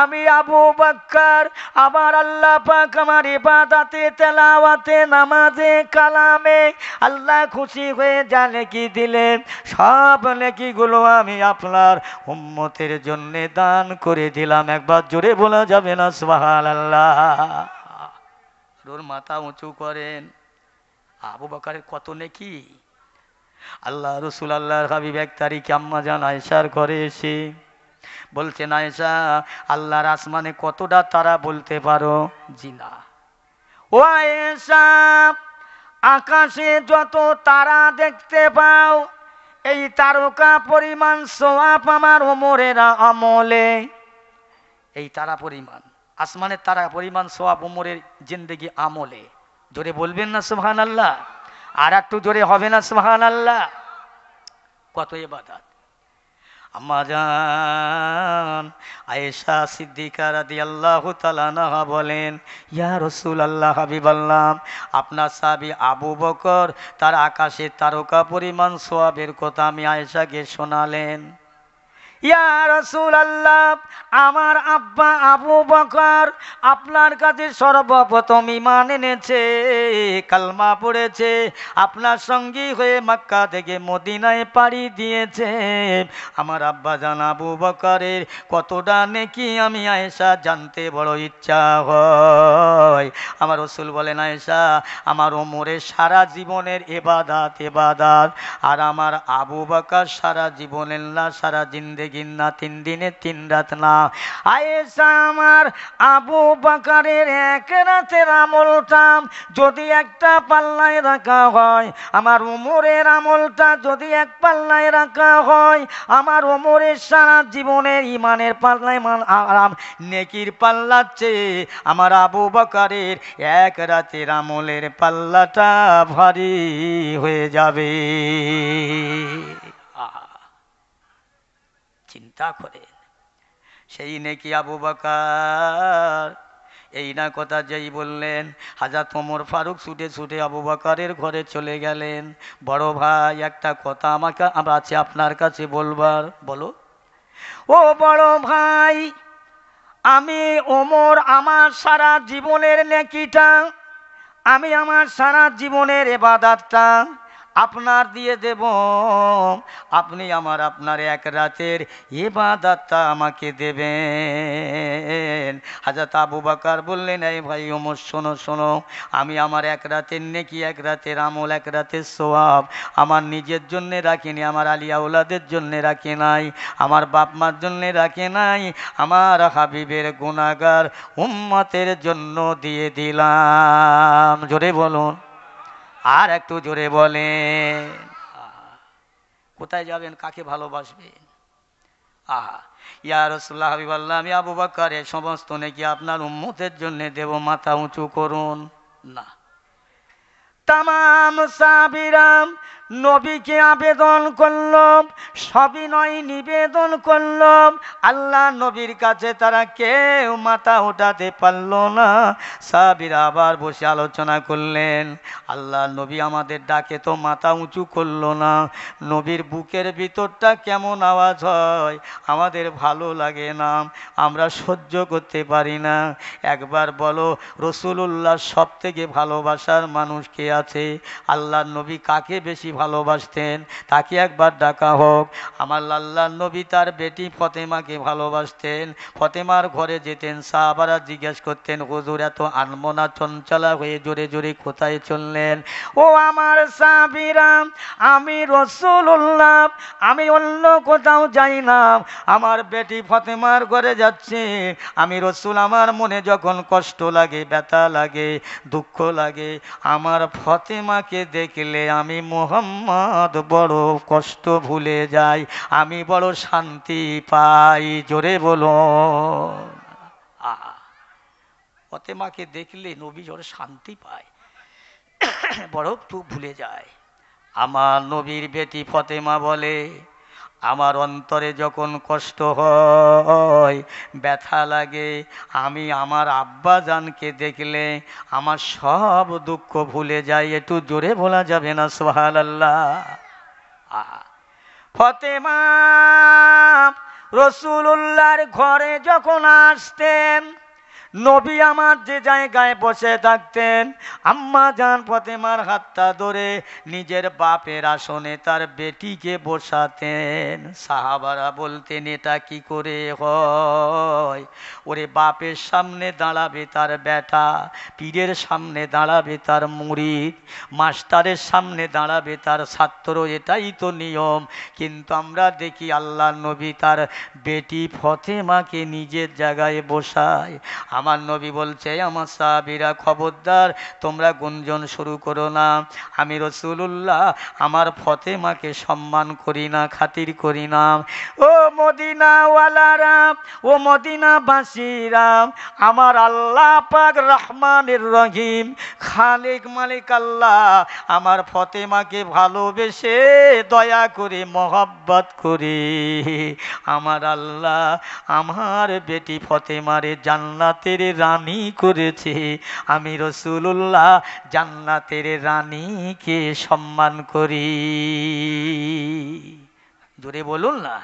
আমি আবু বকর, আমার আল্লাহ পাক আমার ইবাদতে, তেলাওয়াতে, নামাজে, কালামে আল্লাহ খুশি হয়ে যা নেকি দিলেন, সব নেকিগুলো আমি আপনার উম্মতের জন্য দান করে দিলাম। একবার জোরে বলা যাবে না সুবহানাল্লাহ? ওর মাথা উঁচু করেন। আবু বকরের কত নেকি! আল্লাহ রসুল আল্লাহর হাবিব 1 তারিখে আম্মা জান আয়েশার ঘরে এসে বলছেন, আয়েশা, আল্লাহর আসমানে কতটা তারা বলতে পারো? জি না। ও আয়েশা, আকাশে যত তারা দেখতে পাও, এই তারকা পরিমাণ সওয়াব আমার ওমরের আমলে। এই তারা পরিমাণ, আসমানের তারা পরিমাণ সওয়াব ওমরের জিন্দেগি আমলে। জোরে বলবেন না সুবহানাল্লাহ? আর একটু জোরে হবে না সুবহানাল্লাহ? কত ইবাদত! আম্মা জান আয়েশা সিদ্দিকা রাদিয়াল্লাহু তাআলা আনহা বলেন, ইয়া রাসূলুল্লাহ, হাবিবাল্লাহ, আপনার সাহাবী আবু বকর তার আকাশে তারকা পরিমাণ সওয়াবের কথা আমি আয়েশাকে শোনালেন। ইয়া রাসূলুল্লাহ, আমার আব্বা আবু বকর আপনার কাছে সর্বপ্রথম ঈমান এনেছে, কালমা পড়েছে, আপনার সঙ্গী হয়ে মক্কা থেকে মদিনায় পাড়ি দিয়েছে। আমার আব্বা জান আবু বকরের কতটা নেকি আমি আয়েশা জানতে বড় ইচ্ছা হয়। আমার রাসূল বলেন, আয়েশা, আমার ওমরের সারা জীবনের ইবাদত, আর আমার আবু বকর সারা জীবনের না, সারা জিন্দেগির না, 3 দিনে 3 রাত না। আয়েশা, আমার আবু বকরের এক রাতের আমলটা যদি একটা পাল্লায় রাখা হয়, আমার ওমরের আমলটা যদি এক পাল্লায় রাখা হয়, আমার ওমরের সারা জীবনের ঈমানের পাল্লায় নেকির পাল্লার চেয়ে আমার আবু বকরের এক রাতের আমলের পাল্লাটা ভারী হয়ে যাবে। চিন্তা করেন, সেই নেকি আবু বকর এই না কথা যেই বললেন, হযরত ওমর ফারুক ছুটে ছুটে আবু বকরের ঘরে চলে গেলেন। বড় ভাই, একটা কথা আমাকে আছে আপনার কাছে বলবার। বলো। ও বড় ভাই, আমি ওমর আমার সারা জীবনের নেকিটা, আমি আমার সারা জীবনের ইবাদতটা আপনার দিয়ে দেব, আপনি আপনার এক রাতের ইবাদতটা আমাকে দেবেন। হযরত আবু বকর বললেন, এই ভাই ওমর, শোনো শোনো, আমি আমার এক রাতের নেকি, এক রাতের আমল, এক রাতের সওয়াব আমার নিজের জন্যে রাখিনি, আমার আলী আওলাদের জন্যে রাখি নাই, আমার বাপ মার জন্যে রাখি নাই, আমার হাবিবের গুনাহগার উম্মতের জন্য দিয়ে দিলাম। জোরে বলুন, আর একটু জোরে বলেন। কোথায় যাবেন, কাকে ভালোবাসবেন? আহা, ইয়া রাসূলুল্লাহ, হাবিবাল্লাহ, আমি আবু বকর এই সমস্ত নেকি আপনার উম্মতের জন্য দেব, মাথা উঁচু করুন না। তামাম সাহাবীরা নবীকে আবেদন করল, সবিনয় নিবেদন করল, আল্লাহ নবীর কাছে তারা কেউ মাথা উঠাতে পারল না। সাহাবীরা আবার বসে আলোচনা করলেন, আল্লাহ নবী আমাদের ডাকে তো মাথা উঁচু করলো না, নবীর বুকের ভিতরটা কেমন আওয়াজ হয়, আমাদের ভালো লাগে না, আমরা সহ্য করতে পারি না। একবার বলো, রাসূলুল্লাহ সব থেকে ভালোবাসার মানুষ কে আছে? আল্লাহ নবী কাকে বেশি ভালোবাসতেন? তাকে একবার ডাকা হোক। আমার আল্লাহ নবী তার বেটি ফতেমাকে ভালোবাসতেন। ফতেমার ঘরে যেতেন, সাহাবারা জিজ্ঞেস করতেন, হুজুর এত আনমনা চঞ্চলা হয়ে জোরে জোরে কোথায় চললেন? ও আমার সাহাবীরা, আমি রাসূলুল্লাহ, আমি অন্য কোথাও যাই না, আমার বেটি ফতেমার ঘরে যাচ্ছি। আমি রাসূল, আমার মনে যখন কষ্ট লাগে, ব্যথা লাগে, দুঃখ লাগে, আমার ফতেমাকে দেখলে আমি মুহাম্মদ বড় কষ্ট ভুলে যাই, আমি বড় শান্তি পাই। জোরে বলো। ফতেমাকে দেখলে নবী বড় শান্তি পায়, বড় একটু ভুলে যায়। আমার নবীর বেটি ফতেমা বলে, আমার অন্তরে যখন কষ্ট হয়, ব্যথা লাগে, আমি আমার আব্বা জানকে দেখলে আমার সব দুঃখ ভুলে যাই। একটু জোরে বলা যাবে না সুবহানাল্লাহ? ফতেমা রাসূলুল্লাহর ঘরে যখন আসতেন, নবী আমার যে জায়গায় বসে থাকতেন, আম্মা জান ফতেমার হাতটা ধরে নিজের বাপের আসনে তার বেটিকে বসাতেন। সাহাবারা বলতেন, এটা কি করে হয়? ওরে বাপের সামনে দাঁড়াবে তার বেটা, পীরের সামনে দাঁড়াবে তার মুরিদ, মাস্টারের সামনে দাঁড়াবে তার ছাত্র, এটাই তো নিয়ম। কিন্তু আমরা দেখি আল্লাহ নবী তার বেটি ফতেমাকে নিজের জায়গায় বসায়। আমার নবী বলছে, আমার সাহাবীরা খবরদার, তোমরা গুঞ্জন শুরু করো না, আমি রাসূলুল্লাহ আমার ফতেমাকে সম্মান করি না, খাতির করি না। ও মদিনাওয়ালারা, ও মদিনাবাসীরা, আমার আল্লাহ পাক রহমানের রহিম, খালিক মালিক আল্লাহ আমার ফতেমাকে ভালোবেসে দয়া করে মহব্বত করে আমার আল্লাহ আমার বেটি ফতেমারে জান্নাতের রানী করেছে। আমি রাসূলুল্লাহ জান্নাতের রানীকে সম্মান করি। জোরে বলুন না।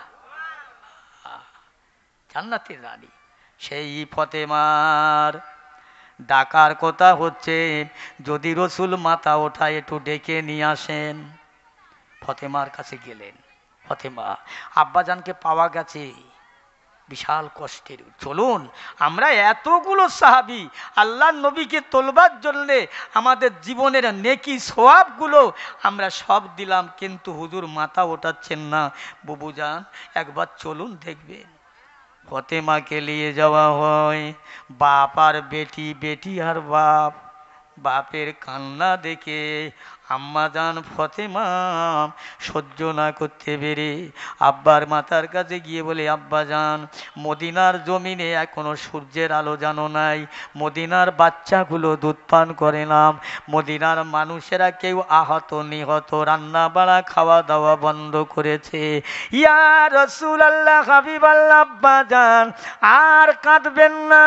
জান্নাতের রানী। সেই ফতেমার ডাকার কথা হচ্ছে, যদি রসুল মাথা ওঠায় একটু ডেকে নিয়ে আসেন। ফতেমার কাছে গেলেন। ফতেমা, আব্বাজানকে পাওয়া গেছে, বিশাল কষ্টের। চলুন আমরা এতগুলো সাহাবী আল্লাহর নবীকে তোলবার জন্যে আমাদের জীবনের নেকি সওয়াবগুলো আমরা সব দিলাম, কিন্তু হুজুর মাথা ওঠাচ্ছেন না। বুবুজান একবার চলুন দেখবেন। ফতেমাকে নিয়ে যাওয়া হয়। বাপ আর বেটি, বেটি আর বাপ। বাপের কান্না দেখে আম্মাজান ফতেমা সহ্য না করতে পেরে আব্বার মাথার কাছে গিয়ে বলে, আব্বাজান মদিনার জমিনে এখনো সূর্যের আলো জানো নাই, মদিনার বাচ্চাগুলো দুধ পান করে না, মদিনার মানুষেরা কেউ আহত নিহত, রান্না বাড়া খাওয়া দাওয়া বন্ধ করেছে। ইয়া রাসূলুল্লাহ, হাবিবাল্লাহ, আব্বাজান আর কাঁদবেন না,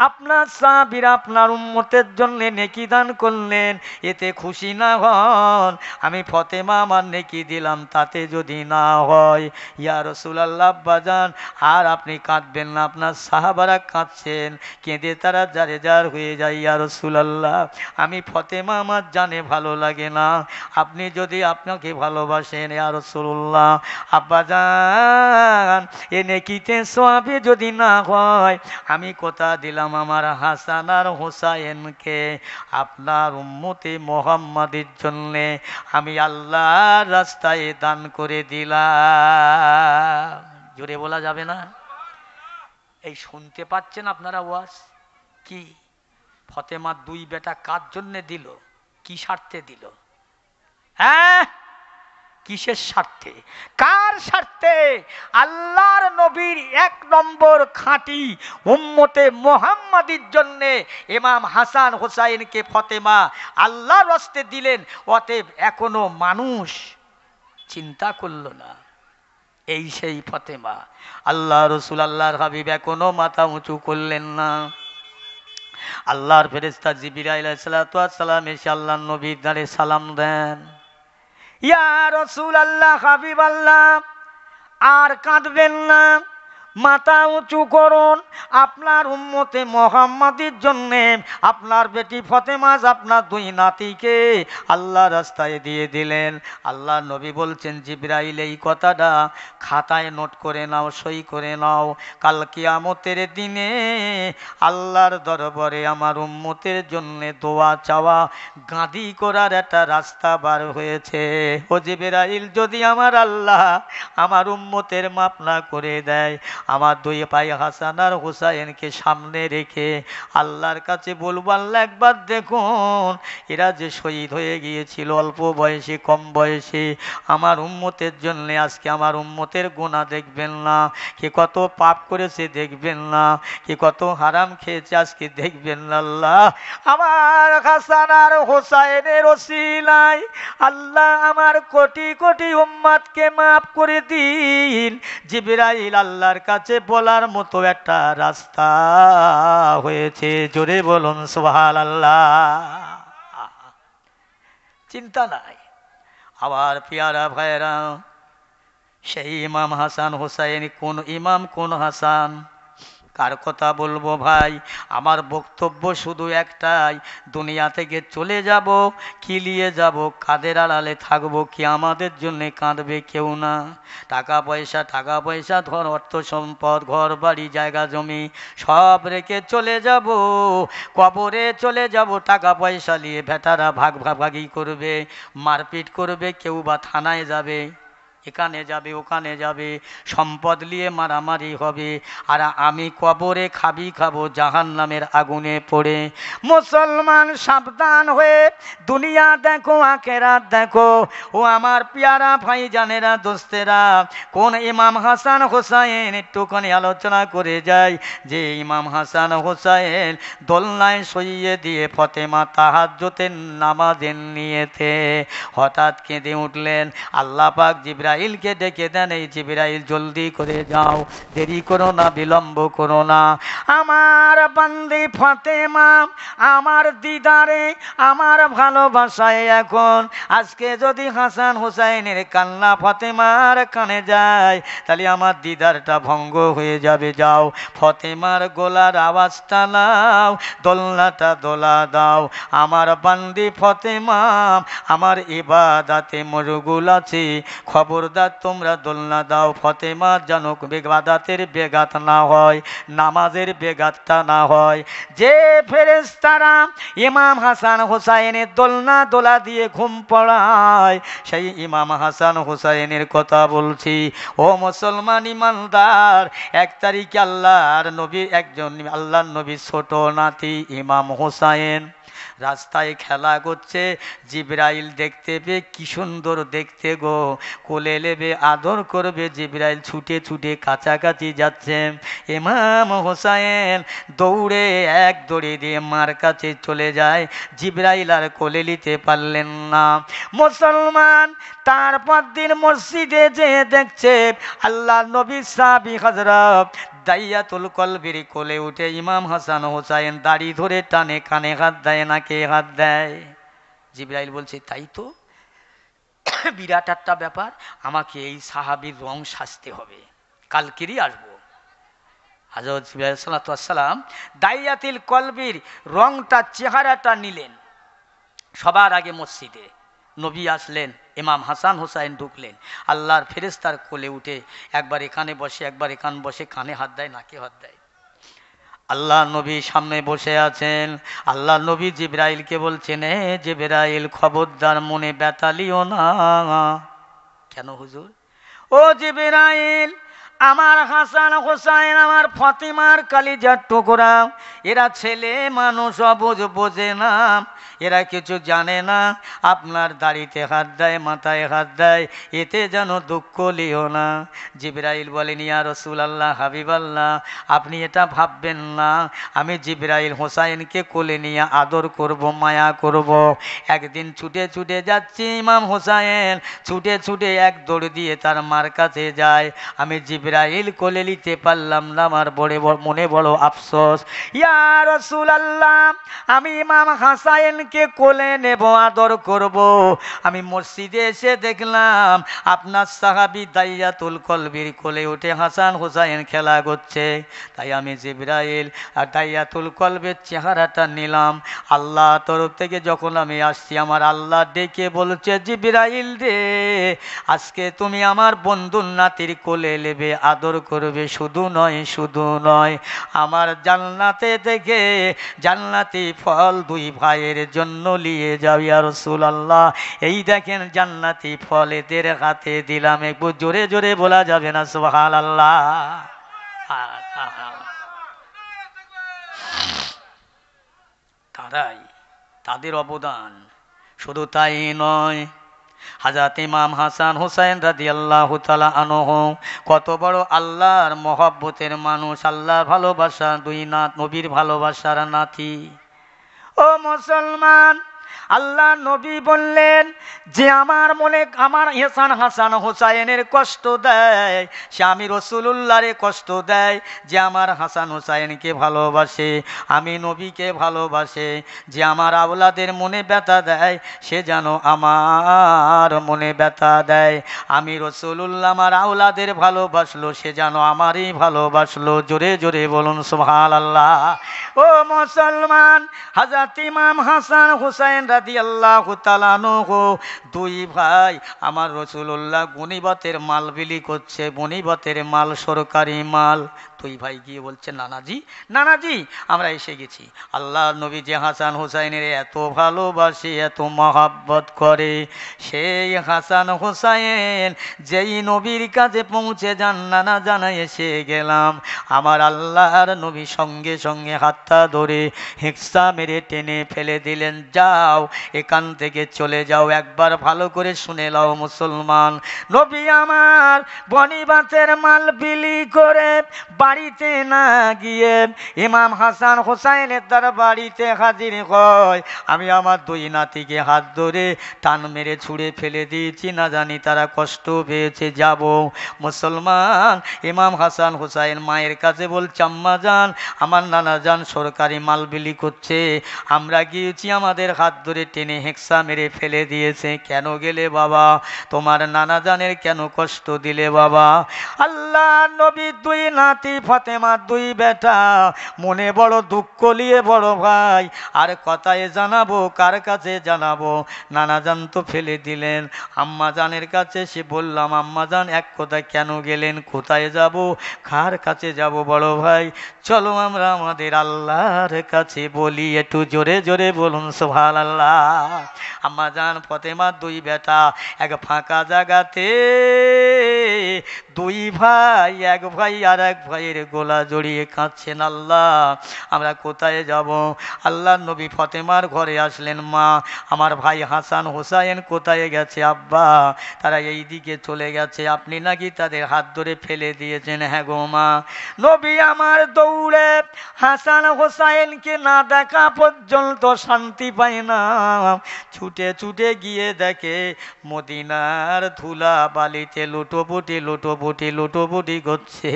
আপনার সাহাবীরা আপনার উম্মতের জন্য নেকি দান করলেন, এতে খুশি না হন? আমি ফতেমা আমার নেকি দিলাম, তাতে যদি না হয়, ইয়া রাসূলুল্লাহ আব্বাজান আর আপনি কাঁদবেন না, আপনার সাহাবারা কাঁদছেন, কেঁদে তারা জারে জার হয়ে যায়। ইয়া রাসূলুল্লাহ আমি ফতেমা আমার জানে ভালো লাগে না, আপনি যদি আপনাকে ভালোবাসেন ইয়া রাসূলুল্লাহ, আব্বাজান এ নেকিতে সওয়াবে যদি না হয়, আমি কথা দিলাম আমার হাসান আর হোসাইনকে আপনার উম্মতে মুহাম্মাদের জন্য আমি আল্লাহর রাস্তায় দান করে দিলাম। জোরে বলা যাবে না? এই শুনতে পাচ্ছেন আপনারা ওয়াজ? কি ফতেমার দুই বেটা কার জন্য দিল, কি স্বার্থে দিল? হ্যাঁ, কিসের স্বার্থে, কার স্বার্থে? আল্লাহর নবীর এক নম্বর খাঁটি উম্মতে মুহাম্মাদির জন্য ইমাম হাসান হোসাইনকে ফতেমা আল্লাহর রাস্তে দিলেন। অতএব এখনো মানুষ চিন্তা করল না। এই সেই ফতেমা। আল্লাহ রসুল আল্লাহর হাবিব এখনো মাথা উঁচু করলেন না। আল্লাহর ফেরেশতা জিবরাইল আলাইহিস সালাতু ওয়াস সালাম এসে আল্লাহর নবীর দ্বারে সালাম দেন। ইয়া রাসূলুল্লাহ, হাবিবাল্লাহ আর কাঁদবেন না, মাথা উঁচু করুন, আপনার উম্মতে মুহাম্মাদির জন্যে আপনার বেটি ফতেমা আপনার দুই নাতিকে আল্লাহ রাস্তায় দিয়ে দিলেন। আল্লাহ নবী বলছেন, জিবরাইল এই কথাটা খাতায় নোট করে নাও, সই করে নাও, কাল কিয়ামতের দিনে আল্লাহর দরবারে আমার উম্মতের জন্যে দোয়া চাওয়া, গাদি করার একটা রাস্তা বার হয়েছে। ও জিবরাইল, যদি আমার আল্লাহ আমার উম্মতের মাপ না করে দেয়, আমার দুই ভাই হাসান আর হুসাইনকে সামনে রেখে আল্লাহর কাছে বলবো, আল্লাহ একবার দেখুন এরা যে শহীদ হয়ে গিয়েছিল অল্প বয়সে, কম বয়সে, আমার উম্মতের জন্য আজকে আমার উম্মতের গুনাহ দেখবেন না, কে কত পাপ করেছে দেখবেন না, কে কত হারাম খেয়েছে আজকে দেখবেন না। আল্লাহ আমার হাসান আর হুসাইনের ওসিলায় আল্লাহ আমার কোটি কোটি উম্মতকে মাফ করে দিন। জিবরাইল আল্লাহর কাছে বলার মতো একটা রাস্তা হয়েছে। জোরে বলুন সুবহানাল্লাহ। চিন্তা নাই। আবার পেয়ারা ভাইরা, সেই ইমাম হাসান হোসাইন কোন ইমাম, কোন হাসান, কার কথা বলবো ভাই? আমার বক্তব্য শুধু একটাই, দুনিয়া থেকে চলে যাব, কি নিয়ে যাব, কাদের আড়ালে থাকবো, কি আমাদের জন্য কাঁদবে কেউ না। টাকা পয়সা ধর, অর্থ সম্পদ, ঘর বাড়ি জায়গা জমি সব রেখে চলে যাব, কবরে চলে যাব। টাকা পয়সা নিয়ে ভেটারা ভাগাভাগি করবে, মারপিট করবে, কেউ বা থানায় যাবে, এখানে যাবে ওখানে যাবে, সম্পদ নিয়ে মারামারি হবে, আর আমি কবরে খাবো জাহান্নামের আগুনে পড়ে। মুসলমান সাবধান হয়ে দুনিয়া দেখো, আখেরাত দেখো। ও আমার পেয়ারা ভাই জানেরা, দোস্তেরা, কোন ইমাম হাসান হোসাইন একটুখানি আলোচনা করে যায়, যে ইমাম হাসান হোসাইন দোলনায় সইয়ে দিয়ে ফতেমা তাহাজ্জুদের নামাজের নিয়েতে হঠাৎ কেঁদে উঠলেন। আল্লাহ পাক জিবরাইল জিবরাইলকে ডেকে দেন, এই জিবরাইল জলদি করে যাও, দেরি করো না, বিলম্ব করো না। আমার বান্দি ফাতেমা আমার দিদারে আমার ভালোবাসায় এখন আজকে যদি হাসান হুসাইনের কান্না ফাতেমার কানে যায় তাহলে আমার দিদারটা ভঙ্গ হয়ে যাবে। যাও ফাতেমার গলার আওয়াজটা নাও, দোলনাটা দোলা দাও। আমার বান্দি ফাতেমা আমার ইবাদাতে মশগুল আছে, খবরদার তোমরা দোলনা দাও। ফাতেমা যেন ইবাদাতের বেগাত না হয়, নামাজের বেগাতটা না হয়। যে ফেরেশতারা ইমাম হাসান হুসাইনের দোলনা দোলা দিয়ে ঘুম পড়ায় সেই ইমাম হাসান হুসাইনের কথা বলছি। ও মুসলমান ইমানদার, 1 তারিখে আল্লাহর নবী একজন আল্লাহর নবী ছোট নাতি ইমাম হুসাইন রাস্তায় খেলা করছে। জিবরাইল দেখতে পেয়ে কি সুন্দর দেখতে গো, কোলে নেবে আদর করবে। জিবরাইল ছুটে ছুটে কাছাকাছি যাচ্ছে। ইমাম হোসাইন দৌড়ে এক দড়ি দিয়ে মার কাছে চলে যায়। জিবরাইল আর কোলে নিতে পারলেন না। মুসলমান তারপর দিন মসজিদে যে দেখছে আল্লাহ নবী সাহাবী হযরত দাইয়াতুল কলবির কোলে উঠে ইমাম হাসান হোসাইন দাড়ি ধরে টানে, কানে হাত দেয়, নাকে হাত দেয়। জিবরাইল বলছে তাই তো, বিরাট একটা ব্যাপার, আমাকে এই সাহাবীর রং সাজতে হবে, কালকেরই আসবো। হযরত জিবরাইল সাল্লাল্লাহু আলাইহি ওয়াসাল্লাম দাইয়াতুল কলবির রংটা চেহারাটা নিলেন। সবার আগে মসজিদে নবী আসলেন, ইমাম হাসান হোসাইন ঢুকলেন। আল্লাহর ফেরেশতার কোলে উঠে একবার এখানে বসে, একবার এখানে বসে, কানে হাত দেয়, নাকে হাত দেয়। আল্লাহ নবী সামনে বসে আছেন। আল্লাহ নবী জিবরাইলকে বলছেন, হে জিবরাইল খবরদার মনে ব্যথালিও না। কেন হুজুর? ও জিবরাইল, আমার হাসান হোসাইন আমার ফাতিমার কালিজার টুকরা, এরা ছেলে মানুষ, অবুঝ বোঝে না, এরা কিছু জানে না। আপনার দাড়িতে হাত দেয়, মাথায় হাত দেয়, এতে যেন দুঃখ লিও না। জিবরাইল বলেন, ইয়া রাসূলুল্লাহ, হাবিবাল্লাহ, আপনি এটা ভাববেন না, আমি জিবরাইল হোসাইনকে কোলে নিয়ে আদর করব, মায়া করব। একদিন ছুটে ছুটে যাচ্ছি, ইমাম হোসাইন ছুটে ছুটে এক দৌড় দিয়ে তার মার কাছে যায়। আমি জিবরাইল কোলে নিতে পারলাম না, আমার মনে বড় আফসোস। ইয়া রাসূলুল্লাহ, আমি ইমাম হাসাইনকে কোলে নেব, আদর করব। আমি মসজিদে এসে দেখলাম আপনার সাহাবী দাইয়াতুল কলবির কোলে উঠে হাসান হুসাইন খেলা করছে। তাই আমি জিবরাইল আর দাইয়াতুল কলবের চেহারাটা নিলাম। আল্লাহ তরফ থেকে যখন আমি আসছি, আমার আল্লাহ ডেকে বলছে, জিবরাইল রে, আজকে তুমি আমার বন্ধুর নাতির কোলে নেবে, আদর করবে। শুধু নয়, আমার জান্নাতে থেকে জান্নাতি ফল 2 ভাইয়ের জন্য নিয়ে যাও ইয়া রাসূলুল্লাহ। এই দেখেন জান্নাতি ফল এদের হাতে দিলাম। একটু জোরে জোরে বলা যাবে না সুবহানাল্লাহ? তারাই, তাদের অবদান। শুধু তাই নয়, হযরত ইমাম হাসান হুসাইন রাদিয়াল্লাহু তাআলা আনহু কত বড় আল্লাহর মহব্বতের মানুষ, আল্লাহর ভালোবাসার 2 নাত, নবীর ভালোবাসার নাতি। ও মুসলমান, আল্লাহ নবী বললেন যে আমার মনে আমার হাসান হুসাইনের কষ্ট দেয়, সে আমি রাসূলুল্লাহরে কষ্ট দেয়। যে আমার হাসান হুসাইনকে ভালোবাসে, আমি নবীকে ভালোবাসে, যে আমার আওলাদের মনে ব্যথা দেয়, সে যেন আমার মনে ব্যথা দেয়। আমি রাসূলুল্লাহ আমার আওলাদের ভালোবাসলো, সে যেন আমারই ভালোবাসলো। জোরে জোরে বলুন সুবহানাল্লাহ। ও মুসলমান, হযরত ইমাম হাসান হুসাইন রাদিয়াল্লাহু তাআলা আনহু 2 ভাই আমার রাসূলুল্লাহ গনিমতের মাল বিলি করছে, গনিমতের মাল, সরকারি মাল। 2 ভাই গিয়ে বলছে, নানাজি আমরা এসে গেছি। আল্লাহ নবী যে হাসান হুসাইনের এত ভালোবাসে, এত মহব্বত করে, সেই হাসান হুসাইন যেই নবীর কাছে পৌঁছে যান, নানা জানাই এসে গেলাম। আমার আল্লাহর নবী সঙ্গে সঙ্গে হাতটা ধরে হিকসা মেরে টেনে ফেলে দিলেন। যাও যাও, এখান থেকে চলে যাও। একবার ভালো করে শুনে নাও মুসলমান, নবী আমার বনিবাতের মাল বিলি করে বাড়িতে না গিয়ে ইমাম হাসান হোসাইনের তার বাড়িতে হাজির হয়। আমি আমার দুই নাতিকে হাত ধরে টান মেরে ছুঁড়ে ফেলে দিয়েছি, না জানি তারা কষ্ট পেয়েছে। যাব মুসলমান, ইমাম হাসান হোসাইন মায়ের কাছে বলছে, আম্মা যান, আমার নানা যান সরকারি মাল বিলি করছে, আমরা গিয়েছি, আমাদের হাত ধরে টেনে হেক্সা মেরে ফেলে দিয়েছে। কেন গেলে বাবা? তোমার নানা জানের কেন কষ্ট দিলে বাবা? আল্লাহ নবী দুই নাতি ফাতেমার দুই বেটা মনে বড় দুঃখ নিয়ে বড় ভাই, আর কথায় জানাবো কার কাছে জানাবো? নানা জান তো ফেলে দিলেন। আম্মা জানের কাছে সে বললাম, আম্মা জান এক কথা কেন গেলেন? কোথায় যাব? কার কাছে যাব বড় ভাই? চলো আমরা আমাদের আল্লাহর কাছে বলি। একটু জোরে জোরে বলুন সুবহানাল্লাহ। আম্মা জান ফাতেমার দুই বেটা এক ফাঁকা জায়গাতে দুই ভাই, এক ভাই আর এক ভাইয়ের গোলা জড়িয়ে কাঁদছেন, আল্লাহ আমরা কোথায় যাব? আল্লাহ নবী ফাতেমার ঘরে আসলেন, মা আমার ভাই হাসান হোসাইন কোথায় গেছে আব্বা? তারা এই দিকে চলে গেছে, আপনি নাকি তাদের হাত ধরে ফেলে দিয়েছেন? হ্যাঁ গো মা। নবী আমার দৌড়ে হাসান হোসাইনকে না দেখা পর্যন্ত শান্তি পায় না, ছুটে ছুটে গিয়ে দেখে মদিনার ধুলা বালিতে লুটোপুটি লুটোপুটি লুটোপুটি করছে।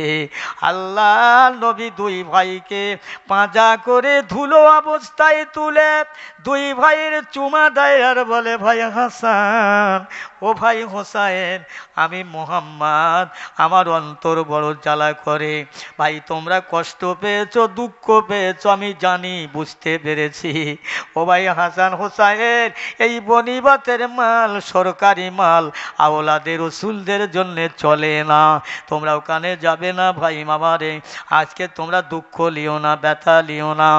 আল্লাহ নবী দুই ভাইকে পাঁজা করে ধুলো অবস্থায় তুলে দুই ভাইয়ের চুমা দেয় আর বলে, ভাই হাসান, ও ভাই হোসাইন, আমি মোহাম্মদ, আমার অন্তর বড় জ্বালা করে। ভাই তোমরা কষ্ট পেয়েছো, দুঃখ পেয়েছো, আমি জানি, বুঝতে পেরেছি। ও ভাই হাসান হোসাইন, এই বনিবতের মাল সরকারি মাল, আওলাদের রসুলদের জন্যে চলে না, তোমরা ওখানে যাবে না ভাই মামারে। আজকে তোমরা দুঃখ লিও না, ব্যথা লিও না,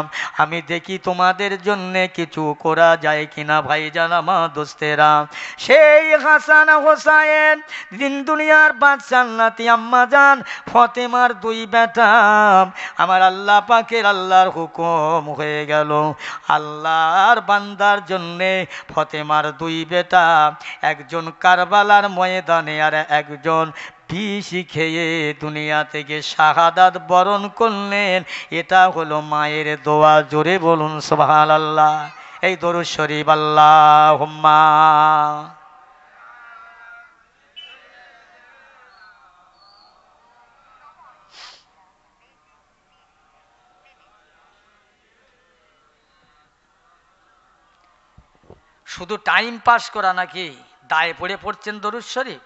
আমি দেখি তোমাদের জন্যে কিছু করা যায় কিনা ভাই জানা মা দোস্তেরা। সেই হাসান হোসাইন দিন দুনিয়ার বাদশার নাতি আম্মা জান ফাতেমার দুই বেটা, আমার আল্লাহ পাকের আল্লাহর হুকুম হয়ে গেল, আল্লাহর বান্দার জন্যে ফাতেমার দুই বেটা একজন কারবালার ময়দানে আর একজন বিষ খেয়ে দুনিয়া থেকে শাহাদাত বরণ করলেন। এটা হলো মায়ের দোয়া। জোরে বলুন সুবহানাল্লাহ। এই দরুদ শরীফ আল্লাহুম্মা। শুধু টাইম পাস করা নাকি? দায়ে পড়ে পড়ছেন দরুদ শরীফ?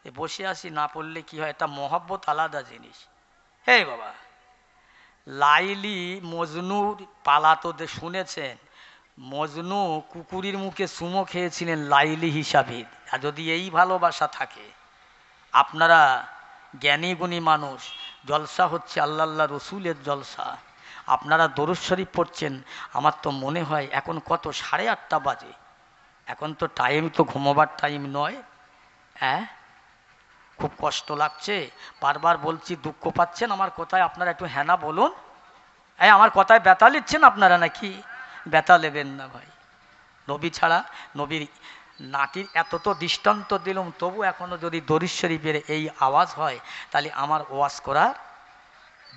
বসে আসি না পড়লে কি হয়? এটা মহব্বত আলাদা জিনিস। হে বাবা, লাইলি মজনুর পালা তো শুনেছেন, মজনু কুকুরের মুখে চুমো খেয়েছিলেন লাইলি হিসাবে। আর যদি এই ভালোবাসা থাকে, আপনারা জ্ঞানী গুণী মানুষ, জলসা হচ্ছে আল্লাহ আল্লাহ রসুলের জলসা, আপনারা দরুদ শরীফ পড়ছেন, আমার তো মনে হয় এখন কত 8:30 বাজে, এখন তো টাইম তো ঘুমোবার টাইম নয়। হ্যাঁ, খুব কষ্ট লাগছে, বারবার বলছি, দুঃখ পাচ্ছেন আমার কথায়? আপনারা একটু হ্যাঁ না বলুন। হ্যাঁ, আমার কথায় ব্যথা নিচ্ছেন আপনারা নাকি? ব্যথা নেবেন না ভাই। নবী ছাড়া, নবীর নাতির এত তো দৃষ্টান্ত দিলাম, তবু এখনও যদি দরুদ শরীফের এই আওয়াজ হয়, তাহলে আমার ওয়াজ করার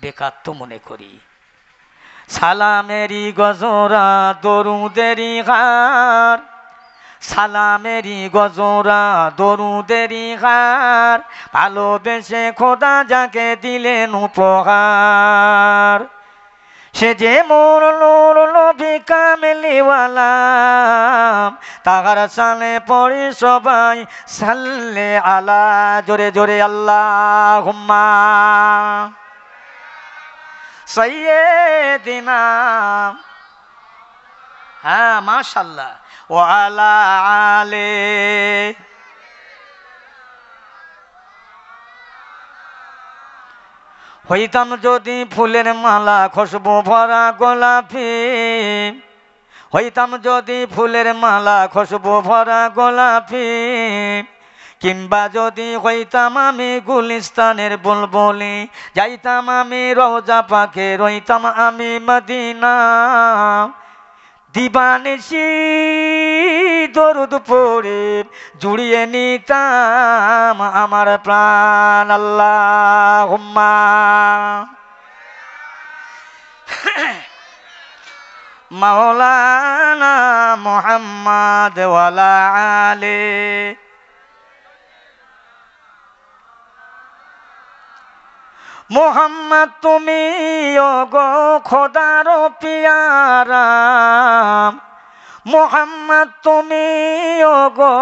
বেকার তো মনে করি। সালামেরি গজরা দরুদেরি গার, সালামেরি গজরা দরুদেরি গার, ভালোবেসে খোদা যাকে দিলেন উপহার, সে যে মোর নূর নবী কামলিওয়ালা, তাহার সালে পড়ি সবাই সাল্লে আলা। জোরে জোরে আল্লাহুম্মা সাইয়্যিদিনা, হ্যাঁ মাশাআল্লাহ, ওয়া আলা আলে। হইতাম যদি ফুলের মালা খুশবু ভরা গোলাপি, হইতাম যদি ফুলের মালা খুশবু ভরা গোলাপি, কিংবা যদি হইতাম আমি গুলিস্তানের বুলবুলি, যাইতাম আমি রওজা পাকে, রইতাম আমি মদিনা, দিবানিশি দরুদ পড়ে জুড়িয়ে নিতাম আমার প্রাণ। আল্লাহুম্মা মাওলানা মুহাম্মদ ওয়ালা আলে মোহাম্মদ তুমি ওগো খোদার পিয়ারা, মোহাম্মদ তুমি ওগো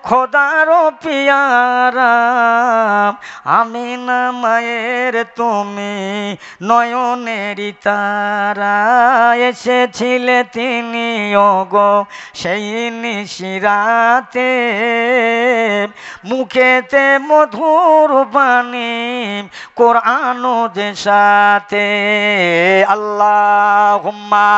খোদার পিয়ারা, আমিনা মায়ের তুমি নয়নেরি তারা, এসেছিলে তিনি ওগো সেই নিশিরাতে, মুখেতে মধুর বাণী কোরআন যে সাথে। আল্লাহুম্মা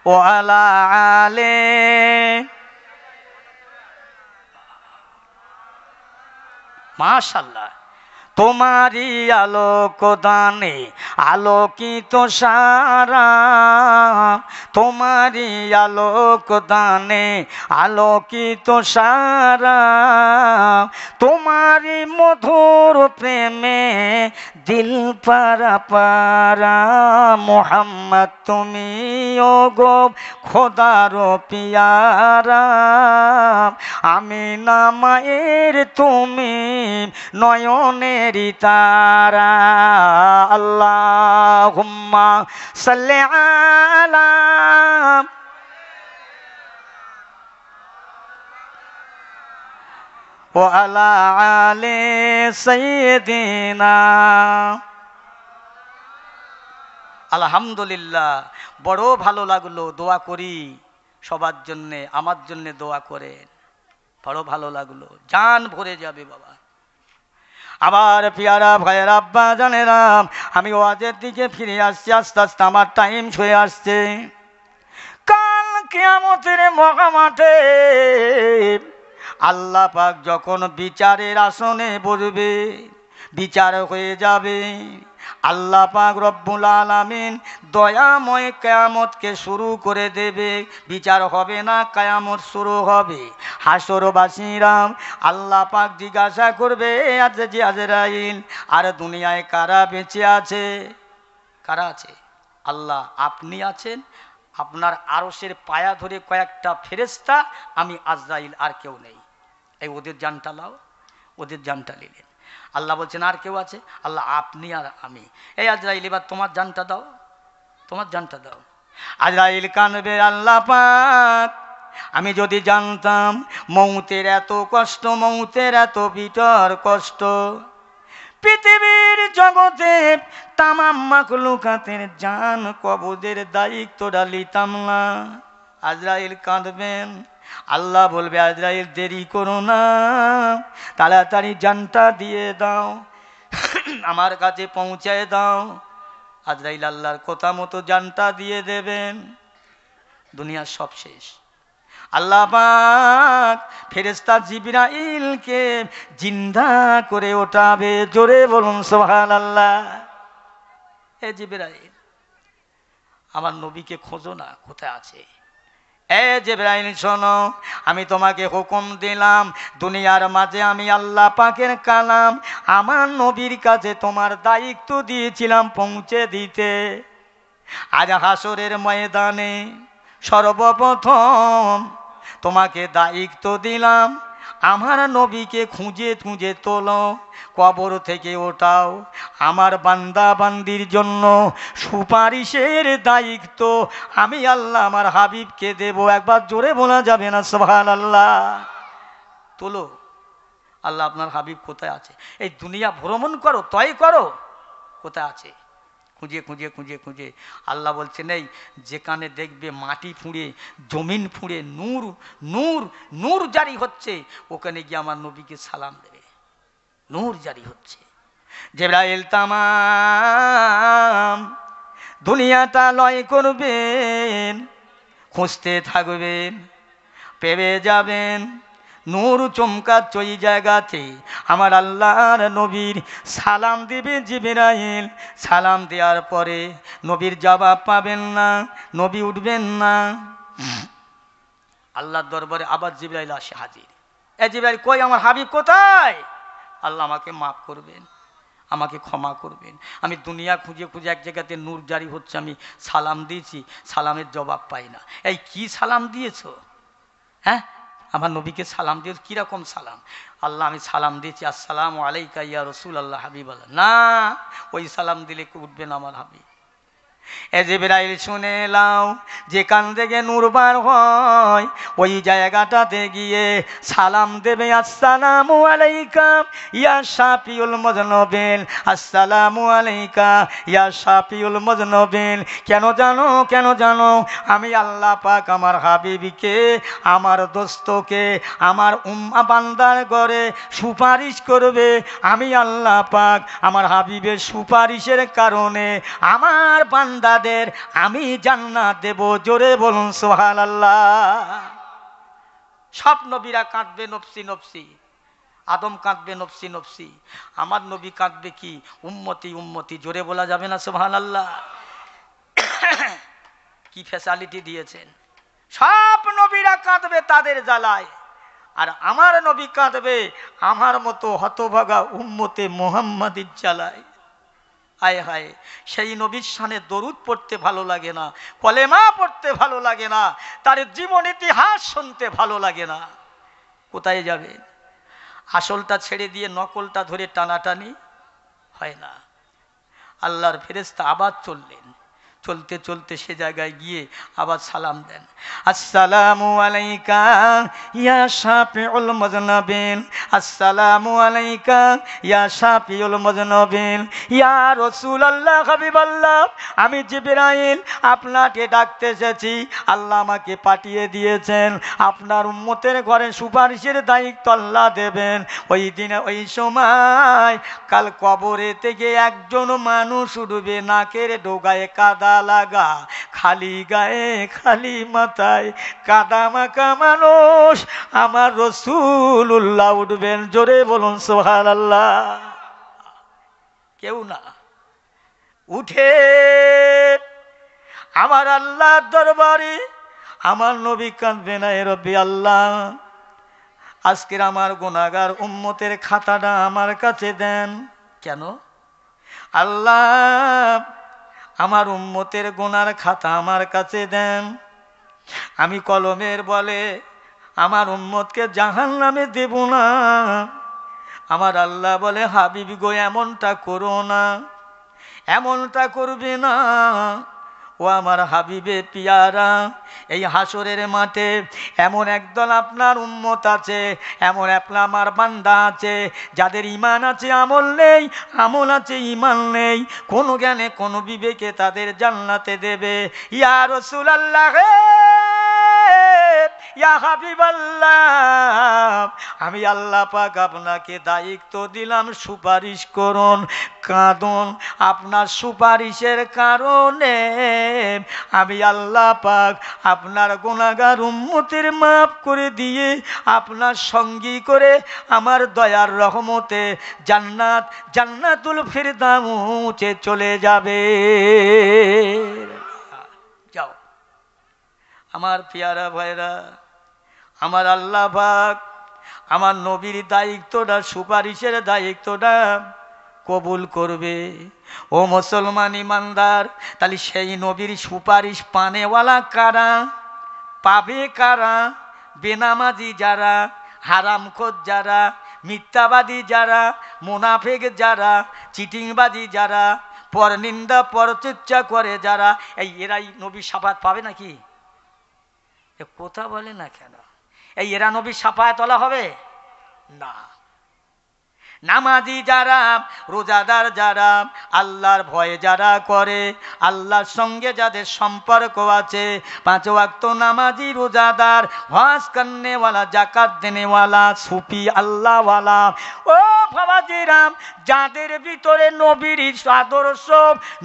ওয়ালা আলে মাশাআল্লাহ। তোমারি আলোক দানে আলোকিত সারা, তোমারি আলোক দানে আলোকিত সারা, তোমারি মধুর প্রেমে দিল পারা পারা, মোহাম্মদ তুমি ওগো খোদার পিয়ারা, আমিনা মায়ের তুমি নয়নেরি তারা। আল্লাহুম্মা সাল্লি আলা ওয়া আলা আলি সাইয়্যিদিনা। আলহামদুলিল্লাহ, বড় ভালো লাগলো। দোয়া করি সবার জন্যে, আমার জন্যে দোয়া করেন। বড় ভালো লাগলো, জান ভরে যাবে বাবা। আবার পিয়ারা ভাইয়ের আব্বা জানেরাম, আমি ওয়াজের দিকে ফিরে আসছি, আস্তে আস্তে আমার টাইম হয়ে আসছে। কাল কিয়ামতের মহামাঠে আল্লাহ পাক যখন বিচারের আসনে বসবে, বিচার হয়ে যাবে, আল্লাহ পাক রব্বুল আলামিন দয়াময় কিয়ামতকে শুরু করে দেবে। বিচার হবে না, কিয়ামত শুরু হবে। হাসরবাসীরা আল্লাহ পাক জিজ্ঞাসা করবে, জি আজরাইল, আর দুনিয়ায় কারা বেঁচে আছে? কারা আছে? আল্লাহ আপনি আছেন, আপনার আরশের পায়া ধরে কয়েকটা ফেরেশতা, আমি আজরাইল, আর কেউ নেই। এই ওদের জানটা লাও। ওদের জানটা নিলেন। আল্লাহ বলছেন আর কেউ আছে? আল্লাহ আপনি আর আমি। এই আজরাইল, এবার তোমার জানটা দাও, তোমার জানটা দাও। আজরাইল কানবে, আল্লাহ পাক আমি যদি জানতাম মৌতের এত কষ্ট, মৌতের এত বিতর কষ্ট, পৃথিবীর জগতে তামাম মাখলুকাতের জান কবজের দায়িত্বটা লিতাম না। আজরাইল কাঁদবেন, আল্লাহ বলবে আজরাইল দেরি করো না, তাড়াতাড়ি জানটা দিয়ে দাও, আমার কাছে পৌঁছায় দাও। আজরাইল আল্লাহর কথা মতো জানটা দিয়ে দেবেন। দুনিয়ার সব শেষ। আল্লাহ পাক ফেরেশতা জিবরাইলকে জিন্দা করে ওঠাবে। জোরে বলুন সুবহানাল্লাহ। এ জিবরাইল, আমার নবীকে খোঁজো না, কোথায় আছে? এ জিবরাইল শোনো, আমি তোমাকে হুকুম দিলাম, দুনিয়ার মাঝে আমি আল্লাহ পাকের কালাম আমার নবীর কাছে তোমার দায়িত্ব দিয়েছিলাম পৌঁছে দিতে। আজ হাসরের ময়দানে সর্বপ্রথম তোমাকে দায়িত্ব দিলাম, আমার নবীকে খুঁজে খুঁজে তোলো, কবর থেকে ওঠাও, আমার বান্দা বান্দির জন্য সুপারিশের দায়িত্ব আমি আল্লাহ আমার হাবিবকে দেব। একবার জোরে বলা যাবে না সুবহানাল্লাহ? তোলো। আল্লাহ আপনার হাবিব কোথায় আছে? এই দুনিয়া ভ্রমণ করো, তয় করো, কোথায় আছে? খুঁজে খুঁজে খুঁজে খুঁজে আল্লাহ বলছেন এই যেখানে দেখবে মাটি ফুঁড়ে জমিন ফুঁড়ে নূর নূর নূর জারি হচ্ছে, ওখানে গিয়ে আমার নবীকে সালাম দেবে। নূর জারি হচ্ছে। জিবরাইল তামাম দুনিয়াটা লয় করবেন, খুঁজতে থাকবেন, পেয়ে যাবেন। নূর চমকাচ্ছে ওই জায়গাতে আমার আল্লাহর নবীর সালাম দিবে জিবরাইল। সালাম দেওয়ার পরে নবীর জবাব পাবেন না, নবী উঠবেন না। আল্লাহর দরবারে আবার জিবরাইল আসে হাজির। এ জিবরাইল কই, আমার হাবিব কোথায়? আল্লাহ আমাকে মাফ করবেন, আমাকে ক্ষমা করবেন, আমি দুনিয়া খুঁজে খুঁজে এক জায়গাতে নূর জারি হচ্ছে, আমি সালাম দিয়েছি, সালামের জবাব পাই না। এই কি সালাম দিয়েছো? হ্যাঁ, আমার নবীকে সালাম দিয়েছ, কীরকম সালাম? আল্লাহ আমি সালাম দিয়েছি আসসালামু আলাইকা ইয়া রাসূল আল্লাহ হাবিব আল্লাহ। না, ওই সালাম দিলে কি উঠবেন আমার হাবিব? এ জিবরাইল শুনে লাও, যেখান থেকে নূর বার হয় ওই জায়গাটাতে গিয়ে সালাম দেবে আসসালামু আলাইকা ইয়া শাফিউল মুযনবিন, আসসালামু আলাইকা ইয়া শাফিউল মুযনবিন। কেন জানো? কেন জানো? আমি আল্লাহ পাক আমার হাবিবকে, আমার দোস্তকে, আমার উম্মা বান্দার ঘরে সুপারিশ করবে। আমি আল্লাহ পাক আমার হাবিবের সুপারিশের কারণে আমার বান্দাদের আমি জান্নাত দেব। জোরে বলুন সুবহানাল্লাহ। সব নবীরা কাঁদবে নফসি নফসি, আদম কাঁদবে নফসি নফসি, আমার নবী কাঁদবে কি উম্মতি উম্মতি। জোরে বলা যাবে না সুবহানাল্লাহ? কি ফ্যাসিলিটি দিয়েছেন! সব নবীরা কাঁদবে তাদের জ্বালায়, আর আমার নবী কাঁদবে আমার মতো হতভাগা উম্মতে মুহাম্মাদির জ্বালায়। আয় হায়, সেই নবীর শানে দরুদ পড়তে ভালো লাগে না, কলেমা পড়তে ভালো লাগে না, তার জীবন ইতিহাস শুনতে ভালো লাগে না। কোথায় যাবে? আসলটা ছেড়ে দিয়ে নকলটা ধরে টানাটানি হয় না। আল্লাহর ফেরেশতা আবার চললেন, চলতে চলতে সে জায়গায় গিয়ে আবার সালাম দেন, আসসালামু আলাইকা ইয়া শাফিউল মুযনবিন, আসসালামু আলাইকা ইয়া শাফিউল মুযনবিন, ইয়া রাসূলুল্লাহ হাবিবাল্লাহ, আমি জিবরাইল আপনাকে ডাকতে এসেছি। আল্লাহ আমাকে পাঠিয়ে দিয়েছেন, আপনার উম্মতের ঘরে সুপারিশের দায়িত্ব আল্লাহ দেবেন। ওই দিনে ওই সময় কাল কবরে থেকে একজন মানুষ উঠবে, নাকের ডোগায় কাদা লাগা, খালি গায়ে খালি মাথায় কাদা মাখা মানুষ, আমার রাসূলুল্লাহ উঠবেন। জোরে বলুন সুবহানাল্লাহ। কেউ না, উঠে আমার আল্লাহর দরবারে আমার নবী কাঁদবে না, এ রব্বি আল্লাহ আজকের আমার গুনাহগার উম্মতের খাতাটা আমার কাছে দেন। কেন? আল্লাহ আমার উম্মতের গুনার খাতা আমার কাছে দেন, আমি কলমের বলে আমার উম্মতকে জাহান্নামে দেব না। আমার আল্লাহ বলে হাবিব গো এমনটা করো না, এমনটা করবে না। ও আমার হাবিবে পিয়ারা, এই হাসরের মাঠে এমন একদল আপনার উম্মত আছে, এমন আমার বান্দা আছে যাদের ঈমান আছে আমল নেই, আমল আছে ঈমান নেই, কোনো জ্ঞানে কোনো বিবেকে তাদের জান্নাতে দেবে। ইয়া রাসূলুল্লাহ, ইয়া হাবিবাল্লাহ, আমি আল্লাহ পাক আপনাকে দায়িত্ব দিলাম, সুপারিশ করুন, কাঁদুন। আপনার সুপারিশের কারণে আমি আল্লাহ পাক আপনার গুনাহগার উম্মতের মাফ করে দিয়ে আপনার সঙ্গী করে আমার দয়ার রহমতে জান্নাত, জান্নাতুল ফিরদাউসে চলে যাবে। যাও আমার পিয়ারা ভাইরা, আমার আল্লাহ পাক আমার নবীর দায়িত্বটা, সুপারিশের দায়িত্বটা কবুল করবে। ও মুসলমান ইমানদার, তাহলে সেই নবীর সুপারিশ পানেওয়ালা কারা? পাবে কারা? বেনামাজি যারা, হারামখোর যারা, মিথ্যাবাদী যারা, মুনাফিক যারা, চিটিংবাজি যারা, পরনিন্দা পরচর্চা করে যারা, এরাই নবীর শাফাত পাবে নাকি? কথা বলে না কেন? এরা নবীর শাফায়াত ওয়ালা হবে না। নামাজি যারা, রোজাদার যারা, আল্লাহর ভয়ে যারা করে, আল্লাহর সঙ্গে যাদের সম্পর্ক আছে, 5 ওয়াক্ত নামাজি, রোজাদার, হজ করনেওয়ালা, জাকাত দেনেওয়ালা, সুফি আল্লাহওয়ালা, ও বাবাজিরাম, যাদের ভিতরে নবীর আদর্শ,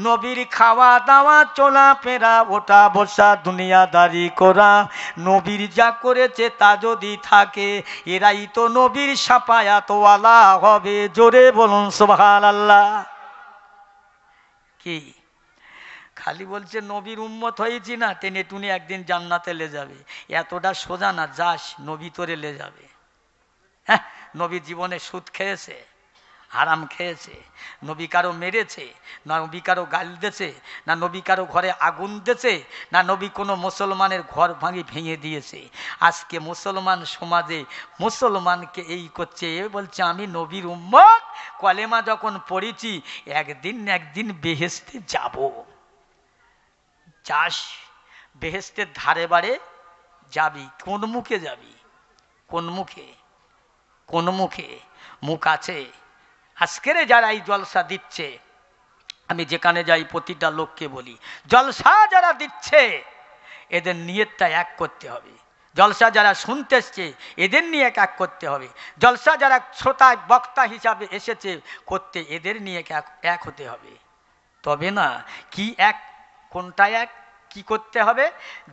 নবীর খাওয়া দাওয়া, চলাফেরা, ওঠা বসা, দুনিয়াদারি করা, নবীর যা করেছে তা যদি থাকে, এরাই তো নবীর শাফায়াতওয়ালা হবে। জোরে বলুন সুবহানাল্লাহ। কি খালি বলছে নবীর উম্মত হয়েছি না, টেনে টুনে একদিন জান্নাতে লে যাবে, এতটা সোজা না। যাস, নবী তোরে লে যাবে। হ্যাঁ, নবী জীবনে সুদ খেয়েছে, হারাম খেয়েছে, নবী কারো মেরেছে, না নবী কারো গাল দিয়েছে, না নবী কারো ঘরে আগুন দিয়েছে, না নবী কোনো মুসলমানের ঘর ভেঙে দিয়েছে। আজকে মুসলমান সমাজে মুসলমানকে এই করছে, এ বলছে আমি নবীর উম্মত, কলেমা যখন পড়েছি একদিন না একদিন বেহেশতে যাব। যাস, বেহেশতের ধারে বারে যাবি, কোন মুখে যাবি? কোন মুখে? কোন মুখে? মুখ আছে? আজকের যারা এই জলসা দিচ্ছে, আমি যেখানে যাই প্রতিটা লোককে বলি, জলসা যারা দিচ্ছে এদের নিয়তটা এক করতে হবে। জলসা যারা শুনতে এসছে এদের নিয়ে এক করতে হবে। জলসা যারা শ্রোতা বক্তা হিসাবে এসেছে করতে, এদের নিয়ে এক হতে হবে। তবে না কি এক? কোনটা এক? কি করতে হবে?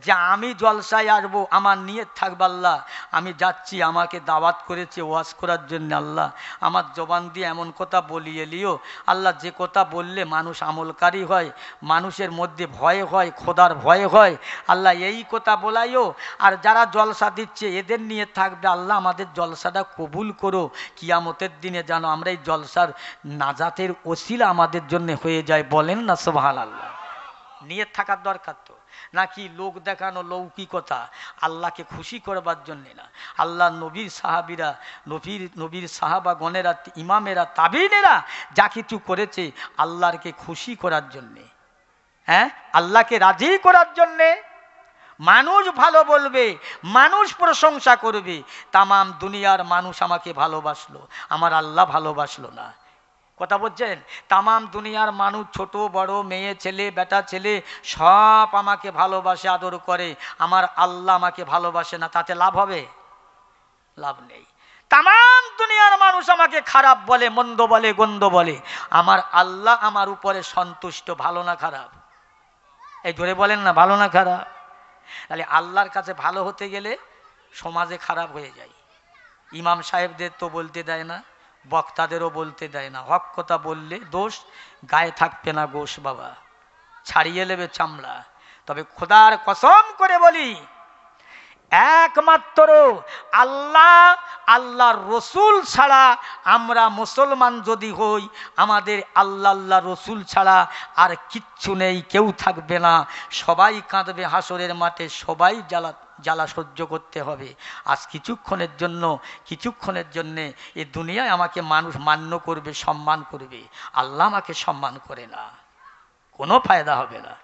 যে আমি জলসায় আসবো, আমার নিয়ত থাকবে আল্লাহ আমি যাচ্ছি, আমাকে দাওয়াত করেছে ওয়াজ করার জন্য, আল্লাহ আমার জবান দিয়ে এমন কথা বলিয়ে লিও আল্লাহ, যে কথা বললে মানুষ আমলকারী হয়, মানুষের মধ্যে ভয় হয়, খোদার ভয় হয়, আল্লাহ এই কথা বলাইও। আর যারা জলসা দিচ্ছে এদের নিয়ে থাকবে, আল্লাহ আমাদের জলসাটা কবুল করো, কিয়ামতের দিনে যেন আমরা এই জলসার নাজাতের ওসিলা আমাদের জন্য হয়ে যায়। বলেন না সুবহানাল্লাহ। নিয়ত থাকার দরকার তো, নাকি লোক দেখানো লৌকিকতা, আল্লাহকে খুশি করবার জন্যে না। আল্লাহ নবীর সাহাবিরা, নবীর সাহাবাগণেরা, ইমামেরা, তাবিনেরা যা কিছু করেছে আল্লাহকে খুশি করার জন্যে, হ্যাঁ, আল্লাহকে রাজি করার জন্যে। মানুষ ভালো বলবে, মানুষ প্রশংসা করবে, তামাম দুনিয়ার মানুষ আমাকে ভালোবাসলো, আমার আল্লাহ ভালোবাসলো না। কথা বলছেন? তামাম দুনিয়ার মানুষ, ছোট বড়, মেয়ে ছেলে, বেটা ছেলে, সব আমাকে ভালোবাসে, আদর করে, আমার আল্লাহ আমাকে ভালোবাসে না, তাতে লাভ হবে? লাভ নেই। তামাম দুনিয়ার মানুষ আমাকে খারাপ বলে, মন্দ বলে, গন্ধ বলে, আমার আল্লাহ আমার উপরে সন্তুষ্ট। ভালো না খারাপ? এই ধরে বলেন না, ভালো না খারাপ? তাহলে আল্লাহর কাছে ভালো হতে গেলে সমাজে খারাপ হয়ে যায়। ইমাম সাহেবদের তো বলতে দেয় না, বক্তাদেরও বলতে দেয় না, হক কথা বললে দোষ, গায়ে থাকবে না গোশ বাবা, ছাড়িয়ে নেবে চামড়া। তবে খোদার কসম করে বলি, একমাত্র আল্লাহ, আল্লাহর রসুল ছাড়া আমরা মুসলমান যদি হই, আমাদের আল্লাহ আল্লাহ রসুল ছাড়া আর কিচ্ছু নেই, কেউ থাকবে না, সবাই কাঁদবে হাসরের মাঠে, সবাই জ্বালা সহ্য করতে হবে। আজ কিছুক্ষণের জন্যে এই দুনিয়ায় আমাকে মানুষ মান্য করবে, সম্মান করবে, আল্লাহ আমাকে সম্মান করে না, কোনো ফায়দা হবে না,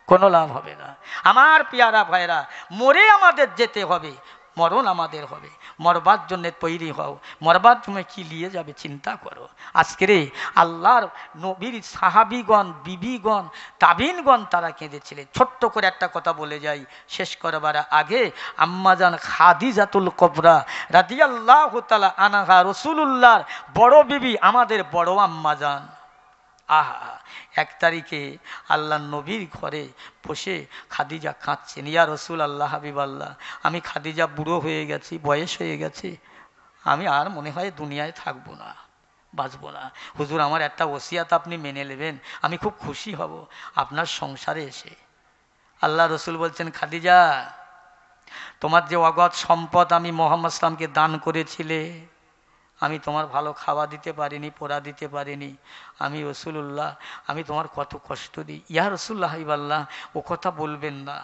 কোনো লাভ হবে না। আমার পেয়ারা ভাইরা, মরে আমাদের যেতে হবে, মরণ আমাদের হবে, মরবার জন্যে তৈরি হও। মরবার জন্য কি নিয়ে যাবে চিন্তা করো। আজকের আল্লাহর নবীর সাহাবিগণ, বিবিগণ, তাবিনগণ তারা কেঁদেছিলেন। ছোট্ট করে একটা কথা বলে যাই শেষ করবার আগে, আম্মাজান খাদিজাতুল কুবরা রাদিয়াল্লাহু তাআলা আনহা, রাসূলুল্লাহর বড় বিবি, আমাদের বড় আম্মাজান। আহা, 1 তারিখে আল্লাহ নবীর ঘরে বসে খাদিজা কাঁদছেন, ইয়া রসুল আল্লাহ, হাবিব আল্লাহ, আমি খাদিজা বুড়ো হয়ে গেছি, বয়স হয়ে গেছে, আমি আর মনে হয় দুনিয়ায় থাকবো না, বাঁচবো না। হুজুর আমার একটা ওসিয়াত আপনি মেনে নেবেন, আমি খুব খুশি হব আপনার সংসারে এসে। আল্লাহ রসুল বলছেন, খাদিজা তোমার যে অগত সম্পদ আমি মুহাম্মদ সাল্লামকে দান করেছিলে, আমি তোমার ভালো খাওয়া দিতে পারিনি, পড়া দিতে পারিনি, আমি রসুল্লাহ, আমি তোমার কত কষ্ট দিই। ইয়া রসুল্লাহ হাবিবাল্লাহ, ও কথা বলবেন না,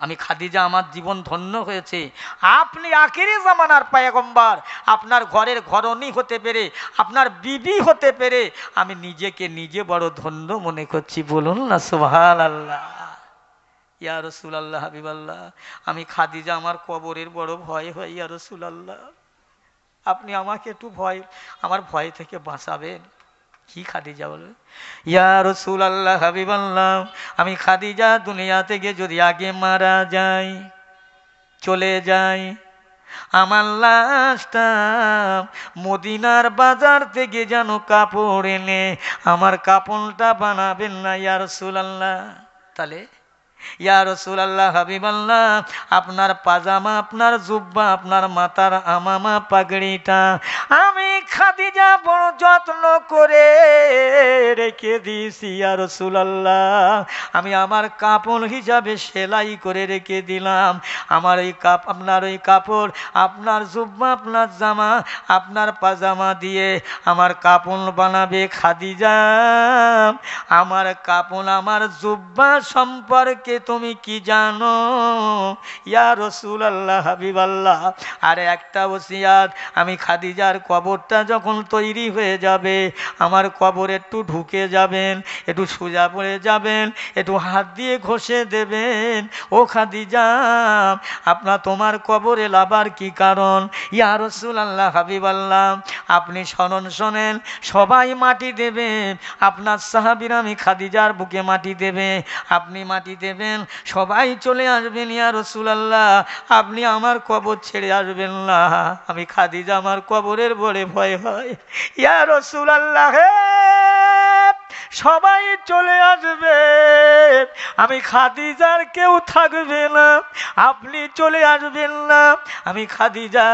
আমি খাদিজা, আমার জীবন ধন্য হয়েছে, আপনি আখিরি জামানার পয়গম্বর, আপনার ঘরের ঘরণী হতে পেরে, আপনার বিবি হতে পেরে আমি নিজেকে নিজে বড় ধন্য মনে করছি। বলুন না সুবহানাল্লাহ। ইয়া রসুল্লাহ হাবিবাল্লাহ, আমি খাদিজা, আমার কবরের বড় ভয় হয়, ইয়া রসুল্লাহ, আপনি আমাকে একটু আমার ভয় থেকে বাঁচাবেন। কি খাদিজা বলে, ইয়া রাসূলুল্লাহ হাবিবাল্লাহ, আমি খাদিজা দুনিয়া থেকে যদি আগে মারা যাই, চলে যাই, আমার লাশটা মদিনার বাজার থেকে যেন কাপড় এনে আমার কাপড়টা বানাবেন না ইয়া রাসূলুল্লাহ। তাহলে ইয়া রাসূলুল্লাহ হাবিবাল্লাহ, আপনার পাজামা, আপনার জুব্বা, আপনার মাথার আমামা পাগড়িটা আমি খাদিজা বড় যত্ন করে রেখে দিয়েছি ইয়া রাসূলুল্লাহ। আমি আমার কাপড় হিসাবে সেলাই করে রেখে দিলাম। আমার এই আপনার ওই কাপড়, আপনার জুব্বা, আপনার জামা, আপনার পাজামা দিয়ে আমার কাপড় বানাবে খাদিজা। আমার কাপড়, আমার জুব্বা সম্পর্কে তুমি কি জানো ইয়া রাসূলুল্লাহ হাবিবাল্লাহ? আর একটা ওসিয়াত, আমি খাদিজার কবরটা যখন তৈরি হয়ে যাবে, আমার কবর একটু ঢুকে যাবেন, একটু সোজা পড়ে যাবেন, একটু হাত দিয়ে ঘষে দেবেন। ও খাদিজা, তোমার কবরে লাবার কি কারণ ইয়া রাসূলুল্লাহ হাবিবাল্লাহ? আপনি শোনেন, সবাই মাটি দেবে, আপনার সাহাবীরা আমি খাদিজার বুকে মাটি দেবে, আপনি মাটি দেবেন, সবাই চলে আসবেন ইয়া রাসূলুল্লাহ, আপনি আমার কবর ছেড়ে আসবেন না। আমি খাদিজা, আমার কবরের বড় ভয় হয় ইয়া রাসূলুল্লাহ। সবাই চলে আসবে, আমি খাদিজার কেউ থাকবে না, আপনি চলে আসবেন না। আমি খাদিজা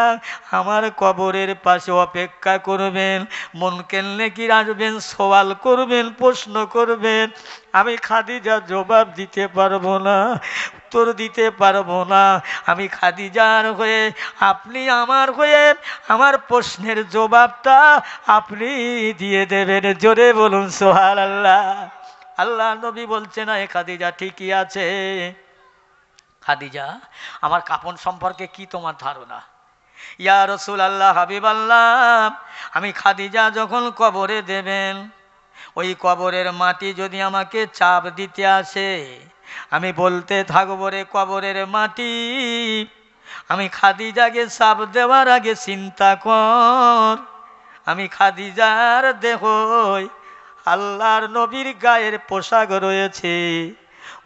আমার কবরের পাশে অপেক্ষা করবেন, মুনকার নাকির আসবেন, সওয়াল করবেন, প্রশ্ন করবেন। আমি খাদিজা জবাব দিতে পারবো না, উত্তর দিতে পারবো না। আমি খাদিজার হয়ে, আপনি আমার হয়ে আমার প্রশ্নের জবাবটা আপনি দিয়ে দেবেন। জোরে বলুন সুবহানাল্লাহ। আল্লাহ নবী বলছে না, এ খাদিজা ঠিকই আছে। খাদিজা, আমার কাপন সম্পর্কে কি তোমার ধারণা? ইয়া রাসূলুল্লাহ হাবিবাল্লাহ, আমি খাদিজা যখন কবরে দেবেন, ওই কবরের মাটি যদি আমাকে চাপ দিতে আসে, আমি বলতে থাকবো, রে কবরের মাটি, আমি খাদিজাকে চাপ দেওয়ার আগে চিন্তা কর, আমি খাদিজার দেহ আল্লাহর নবীর গায়ের পোশাক রয়েছে,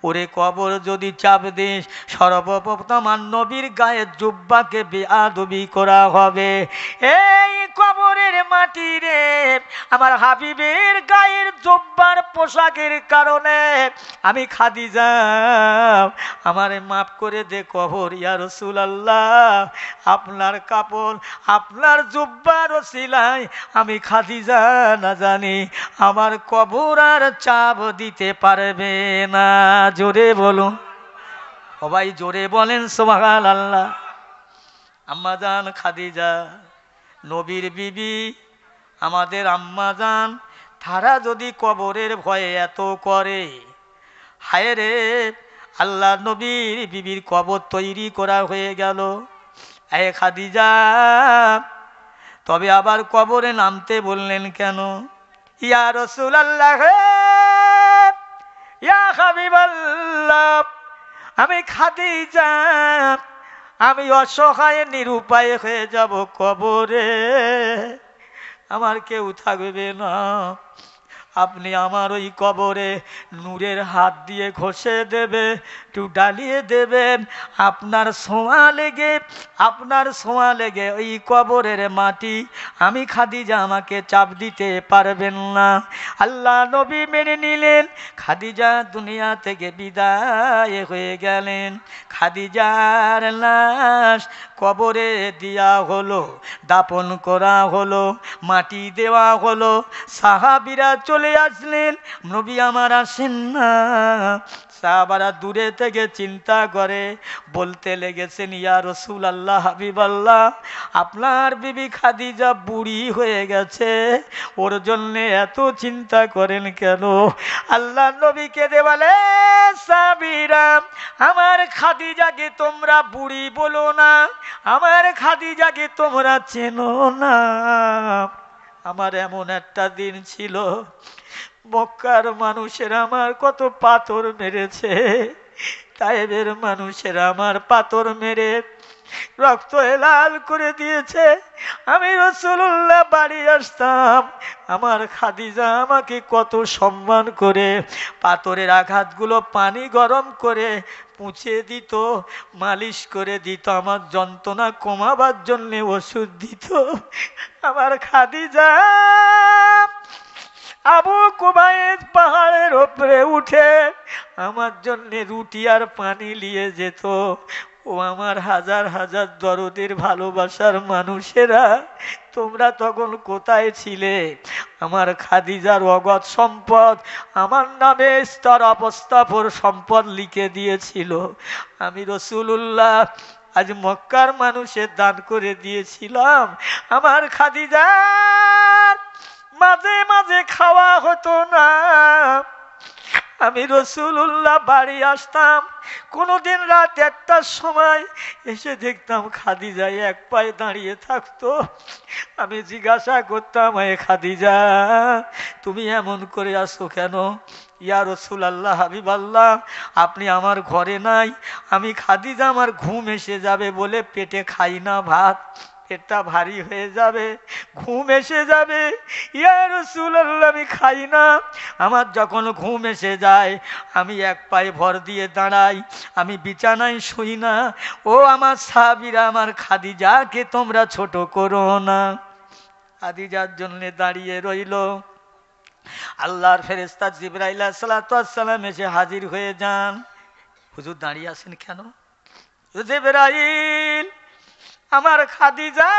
ওরে কবর যদি চাপ দিস, সর্বপ্রথম আর নবীর গায়ের জুব্বাকে বেআদবি করা হবে। এই কবরের মাটি রে, আমার হাবিবের গায়ের জুব্বার পোশাকের কারণে আমি খাদিজা, আমারে মাফ করে দে কবর ইয়া রাসূলুল্লাহ। আপনার কাপড়, আপনার জুব্বার ওসিলায় আমি খাদিজা না জানি আমার কবর আর চাপ দিতে পারবে না। জোরে বলুন সবাই, জোরে বলেন সুবহানাল্লাহ। আম্মাজান খাদিজা, নবীর বিবি, আমাদের আম্মাজান, তারা যদি কবরের ভয়ে এত করে, হায় রে, আল্লাহ নবীর বিবির কবর তৈরি করা হয়ে গেল। এ খাদিজা, তবে আবার কবরে নামতে বললেন কেন? ইয়া রাসূলুল্লাহ, ইয়া হাবিবাল্লাহ, আমি খাদিজা, আমি অসহায় নিরুপায় হয়ে যাব কবরে, আমার কেউ থাকবে না, আপনি আমার ওই কবরে নূরের হাত দিয়ে ঘষে দেবে, একটু ডালিয়ে দেবেন, আপনার ছোঁয়া লেগে, আপনার ছোঁয়া লেগে ওই কবরের মাটি আমি খাদিজা আমাকে চাপ দিতে পারবেন না। আল্লাহ নবী মেনে নিলেন। খাদিজা দুনিয়া থেকে বিদায় হয়ে গেলেন। খাদিজার লাশ কবরে দেয়া হলো, দাপন করা হলো, মাটি দেওয়া হলো। সাহাবীরা চলে আসলেন, নবী আমার আসেন না। সাহাবারা দূরে থেকে চিন্তা করে বলতে লেগেছেন, ইয়া রাসূলুল্লাহ হাবিবাল্লাহ, আপনার বিবি খাদিজা বুড়ি হয়ে গেছে, ওর জন্য এত চিন্তা করেন কেন? আল্লাহ নবী কেঁদে বলে, সাহাবীরা, আমার খাদিজাকে তোমরা বুড়ি বলো না, আমার খাদিজাকে তোমরা চেনো না। আমার এমন একটা দিন ছিল, মক্কার মানুষেরা আমার কত পাথর মেরেছে, তায়েবের মানুষেরা আমার পাথর মেরে রক্ত লাল করে দিয়েছে। আমি রাসূলুল্লাহ বাড়ি আসতাম, আমার খাদিজা আমাকে কত সম্মান করে পাথরের আঘাতগুলো পানি গরম করে পুছে দিত, মালিশ করে দিত, আমার যন্ত্রণা কমাবার জন্যে ওষুধ দিত। আমার খাদিজা আবু কুবাইস পাহাড়ের ওপরে উঠে আমার জন্যে রুটি আর পানি নিয়ে যেত। ও আমার হাজার হাজার দরদের ভালোবাসার মানুষেরা, তোমরা তখন কোথায় ছিলে? আমার খাদিজার অগত সম্পদ আমার নামে স্তর অবস্থাপর সম্পদ লিখে দিয়েছিল। আমি রাসূলুল্লাহ আজ মক্কার মানুষের দান করে দিয়েছিলাম। আমার খাদিজা মাঝে মাঝে খাওয়া হতো না। আমি রাসূলুল্লাহ বাড়ি আসতাম, কোনোদিন রাত 1টার সময় এসে দেখতাম খাদিজা এক পায়ে দাঁড়িয়ে থাকতো। আমি জিজ্ঞাসা করতাম, এ খাদিজা তুমি এমন করে আসো কেন? ইয়া রাসূলুল্লাহ, হাবিবাল্লাহ, আপনি আমার ঘরে নাই। আমি খাদিজা আমার ঘুম এসে যাবে বলে পেটে খাই না ভাত, পেটটা ভারী হয়ে যাবে, ঘুম এসে যাবে। ইয়া রাসূলুল্লাহ আমি খাই না। আমার যখন ঘুম এসে যায় আমি এক পায়ে ভর দিয়ে দাঁড়াই, আমি বিছানায় শুই না। ও আমার সাহাবীরা, আমার খাদিজাকে তোমরা ছোট করো না। খাদিজার জন্য দাঁড়িয়ে রইল। আল্লাহর ফেরেশতা জিবরাইল আলাইহিস সালাম এসে হাজির হয়ে যান। হুজুর দাঁড়িয়ে আছেন কেন? জিবরাইল, আমার খাদিজা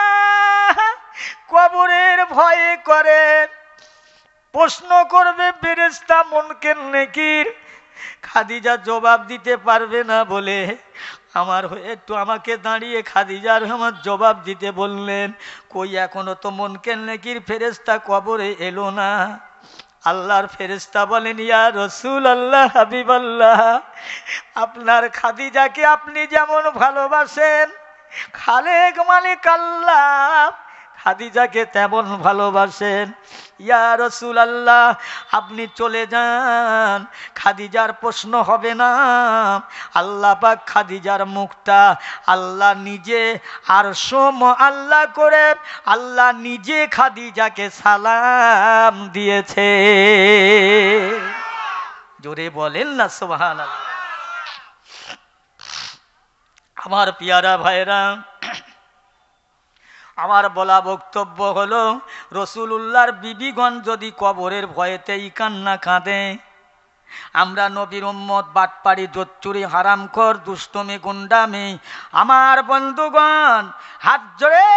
কবরের ভয়ে করে, প্রশ্ন করবে ফেরেশতা মুনকার নাকির। খাদিজা জবাব দিতে পারবে না বলে আমার হয়ে একটু আমাকে দাঁড়িয়ে খাদিজার আমার জবাব দিতে বললেন। কই এখনো তো মুনকার নাকির ফেরেশতা কবরে এলো না। আল্লাহর ফেরেশতা বলেন, ইয়া রাসূলুল্লাহ, হাবিবাল্লাহ, আপনার খাদিজাকে আপনি যেমন ভালোবাসেন, খালেক মালিক আল্লাহ খাদিজাকে তেমন ভালোবাসেন। ইয়া রাসূলুল্লাহ, আপনি চলে যান, খাদিজার প্রশ্ন হবে না। আল্লাহ পাক খাদিজার মুখটা আল্লাহ নিজে আরশ আল্লাহ করে আল্লাহ নিজে খাদিজাকে সালাম দিয়েছে। জোরে বলেন না সুবহানাল্লাহ। আমার পিয়ারা ভাইরা, আমার বলা বক্তব্য হলো, রাসূলুল্লাহর বিবিগণ যদি কবরের ভয়েতেই কান্না কাঁদে, আমরা নবীর উম্মত বাটপাড়ি জোচ্চুরি হারামখোর দুষ্টমি গুন্ডামি, আমার বন্ধুগণ হাত জোড়ে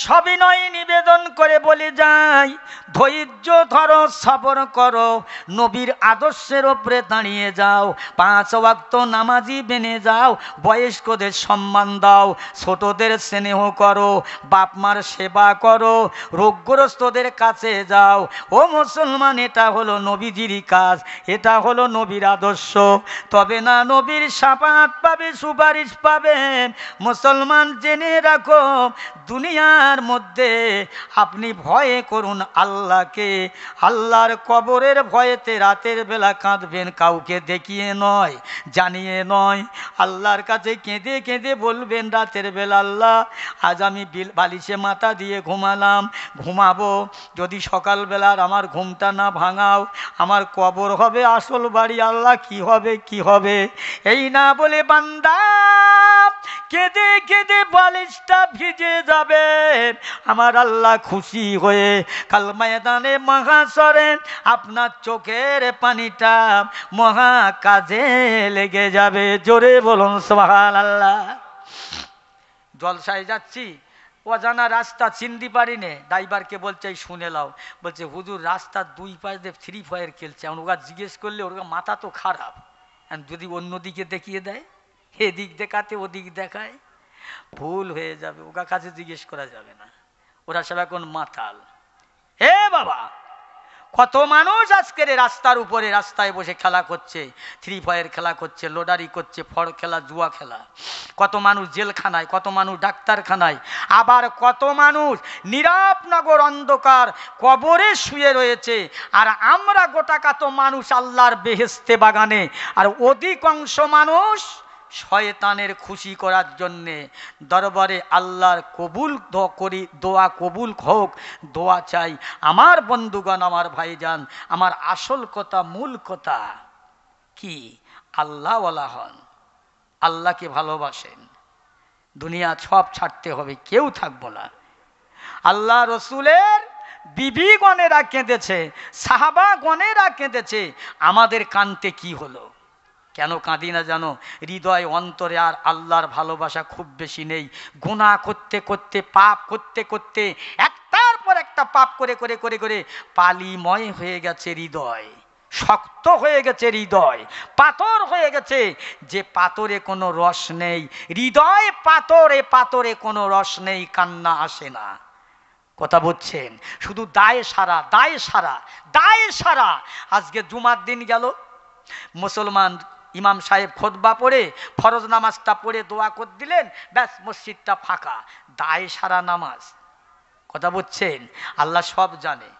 সবিনয় নিবেদন করে বলে যাই, ধৈর্য ধরো, সবর করো, নবীর আদর্শের ওপরে দাঁড়িয়ে যাও, 5 ওয়াক্ত নামাজি বেনে যাও, বয়স্কদের সম্মান দাও, ছোটদের স্নেহ করো, বাপ মার সেবা করো, রোগগ্রস্তদের কাছে যাও। ও মুসলমান, এটা হলো নবীজির কাজ, এটা হলো নবীর আদর্শ। তবে না নবীর শাফাআত পাবে, সুপারিশ পাবেন। মুসলমান জেনে রাখো, দুনিয়ার মধ্যে আপনি ভয়ে করুন আল্লাহকে। আল্লাহর কবরের ভয়েতে রাতের বেলা কাঁদবেন, কাউকে দেখিয়ে নয়, জানিয়ে নয়। আল্লাহর কাছে কেঁদে কেঁদে বলবেন রাতের বেলা, আল্লাহ আজ আমি বালিশে মাথা দিয়ে ঘুমালাম, ঘুমাবো, যদি সকালবেলার আমার ঘুমটা না ভাঙাও, আমার কবর হবে আসল বাড়ি, আল্লাহ কি হবে কি হবে। এই না বলে বান্দা কেঁদে কেঁদে বালিশটা ভিজে যাবে। আমার আল্লাহ খুশি হয়ে কাল ময়দানে মাহশরে আপনার চোখের পানিটা মহা কাজে লেগে যাবে। জোরে বলুন সুবহানাল্লাহ। জলসায় যাচ্ছি, অজানা রাস্তা চিনতে পারি নে, ড্রাইভারকে বলছে শুনে লাও, বলছে হুজুর রাস্তার 2 পাশে ফ্রি ফায়ার খেলছে। ওরা জিজ্ঞেস করলে ওর মাথা তো খারাপ, যদি অন্যদিকে দেখিয়ে দেয়, এদিক দেখাতে ওদিক দেখায়, ভুল হয়ে যাবে, ওর কাছে জিজ্ঞেস করা যাবে না, ওরা সব এখন মাতাল। হে বাবা, কত মানুষ আজকের রাস্তার উপরে রাস্তায় বসে খেলা করছে, ফ্রি ফায়ার খেলা করছে, লোডারি করছে, ফড় খেলা, জুয়া খেলা। কত মানুষ জেলখানায়, কত মানুষ ডাক্তারখানায়, আবার কত মানুষ নীরবনগর অন্ধকার কবরে শুয়ে রয়েছে। আর আমরা গোটাকাত মানুষ আল্লাহর বেহেশতে বাগানে, আর অধিকাংশ মানুষ শয়তানের খুশি করার জন্যে দরবারে আল্লাহর কবুল করি, দোয়া কবুল হোক, দোয়া চাই। আমার বন্ধুগণ, আমার ভাইজান, আমার আসল কথা, মূল কথা কি? আল্লাহওয়ালা হন, আল্লাহকে ভালোবাসেন, দুনিয়া সব ছাড়তে হবে, কেউ থাকবো না। আল্লাহ রসুলের বিবিগণেরা কেঁদেছে, সাহাবাগণেরা কেঁদেছে, আমাদের কানতে কি হলো? কেন কাঁদি না জানো? হৃদয় অন্তরে আর আল্লাহর ভালোবাসা খুব বেশি নেই। গুনাহ করতে করতে, পাপ করতে করতে, একটার পর একটা পাপ করে করে করে করে পালিময় হয়ে গেছে হৃদয়, শক্ত হয়ে গেছে হৃদয়, পাথর হয়ে গেছে। যে পাথরে কোনো রস নেই, হৃদয় পাথরে, পাথরে কোনো রস নেই, কান্না আসে না। কথা বুঝছেন? শুধু দায় সারা, দায় সারা, দায় সারা। আজকে জুমার দিন গেল, মুসলমান ইমাম সাহেব খুতবা পড়ে ফরজ নামাজটা পড়ে দোয়া করে দিলেন, ব্যাস মসজিদটা ফাঁকা, দায় সারা নামাজ। কথা বুঝছেন? আল্লাহ সব জানে।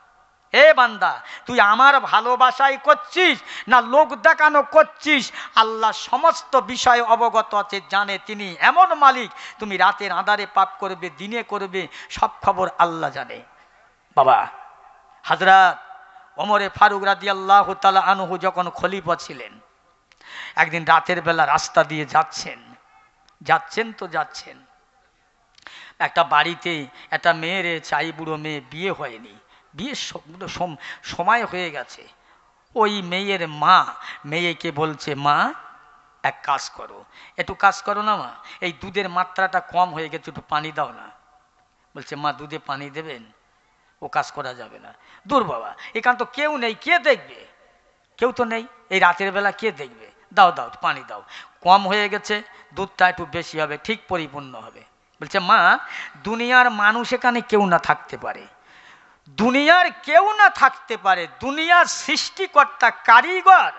এ বান্দা, তুই আমার ভালোবাসাই করছিস না লোক দেখানো করছিস? আল্লাহ সমস্ত বিষয় অবগত আছে, জানে। তিনি এমন মালিক, তুমি রাতের আঁধারে পাপ করবে, দিনে করবে, সব খবর আল্লাহ জানে। বাবা, হযরত ওমরে ফারুক রাদিয়াল্লাহু তাআলা আনহু যখন খলিফা ছিলেন, একদিন রাতের বেলা রাস্তা দিয়ে যাচ্ছেন তো যাচ্ছেন, একটা বাড়িতে একটা মেয়ের চাই, বুড়ো মেয়ে, বিয়ে হয়নি, বিয়ের সময় হয়ে গেছে। ওই মেয়ের মা মেয়েকে বলছে, মা এক কাজ করো, একটু কাজ করো না মা, এই দুধের মাত্রাটা কম হয়ে গেছে, একটু পানি দাও না। বলছে, মা দুধে পানি দেবেন? ও কাজ করা যাবে না। দূর বাবা, এখান তো কেউ নেই, কে দেখবে? কেউ তো নেই, এই রাতের বেলা কে দেখবে? দাও দাও, পানি দাও, কম হয়ে গেছে, দুধটা একটু বেশি হবে, ঠিক পরিপূর্ণ হবে। বলছে, মা দুনিয়ার মানুষ এখানে কেউ না থাকতে পারে, দুনিয়ার কেউ না থাকতে পারে, দুনিয়ার সৃষ্টিকর্তা, কারিগর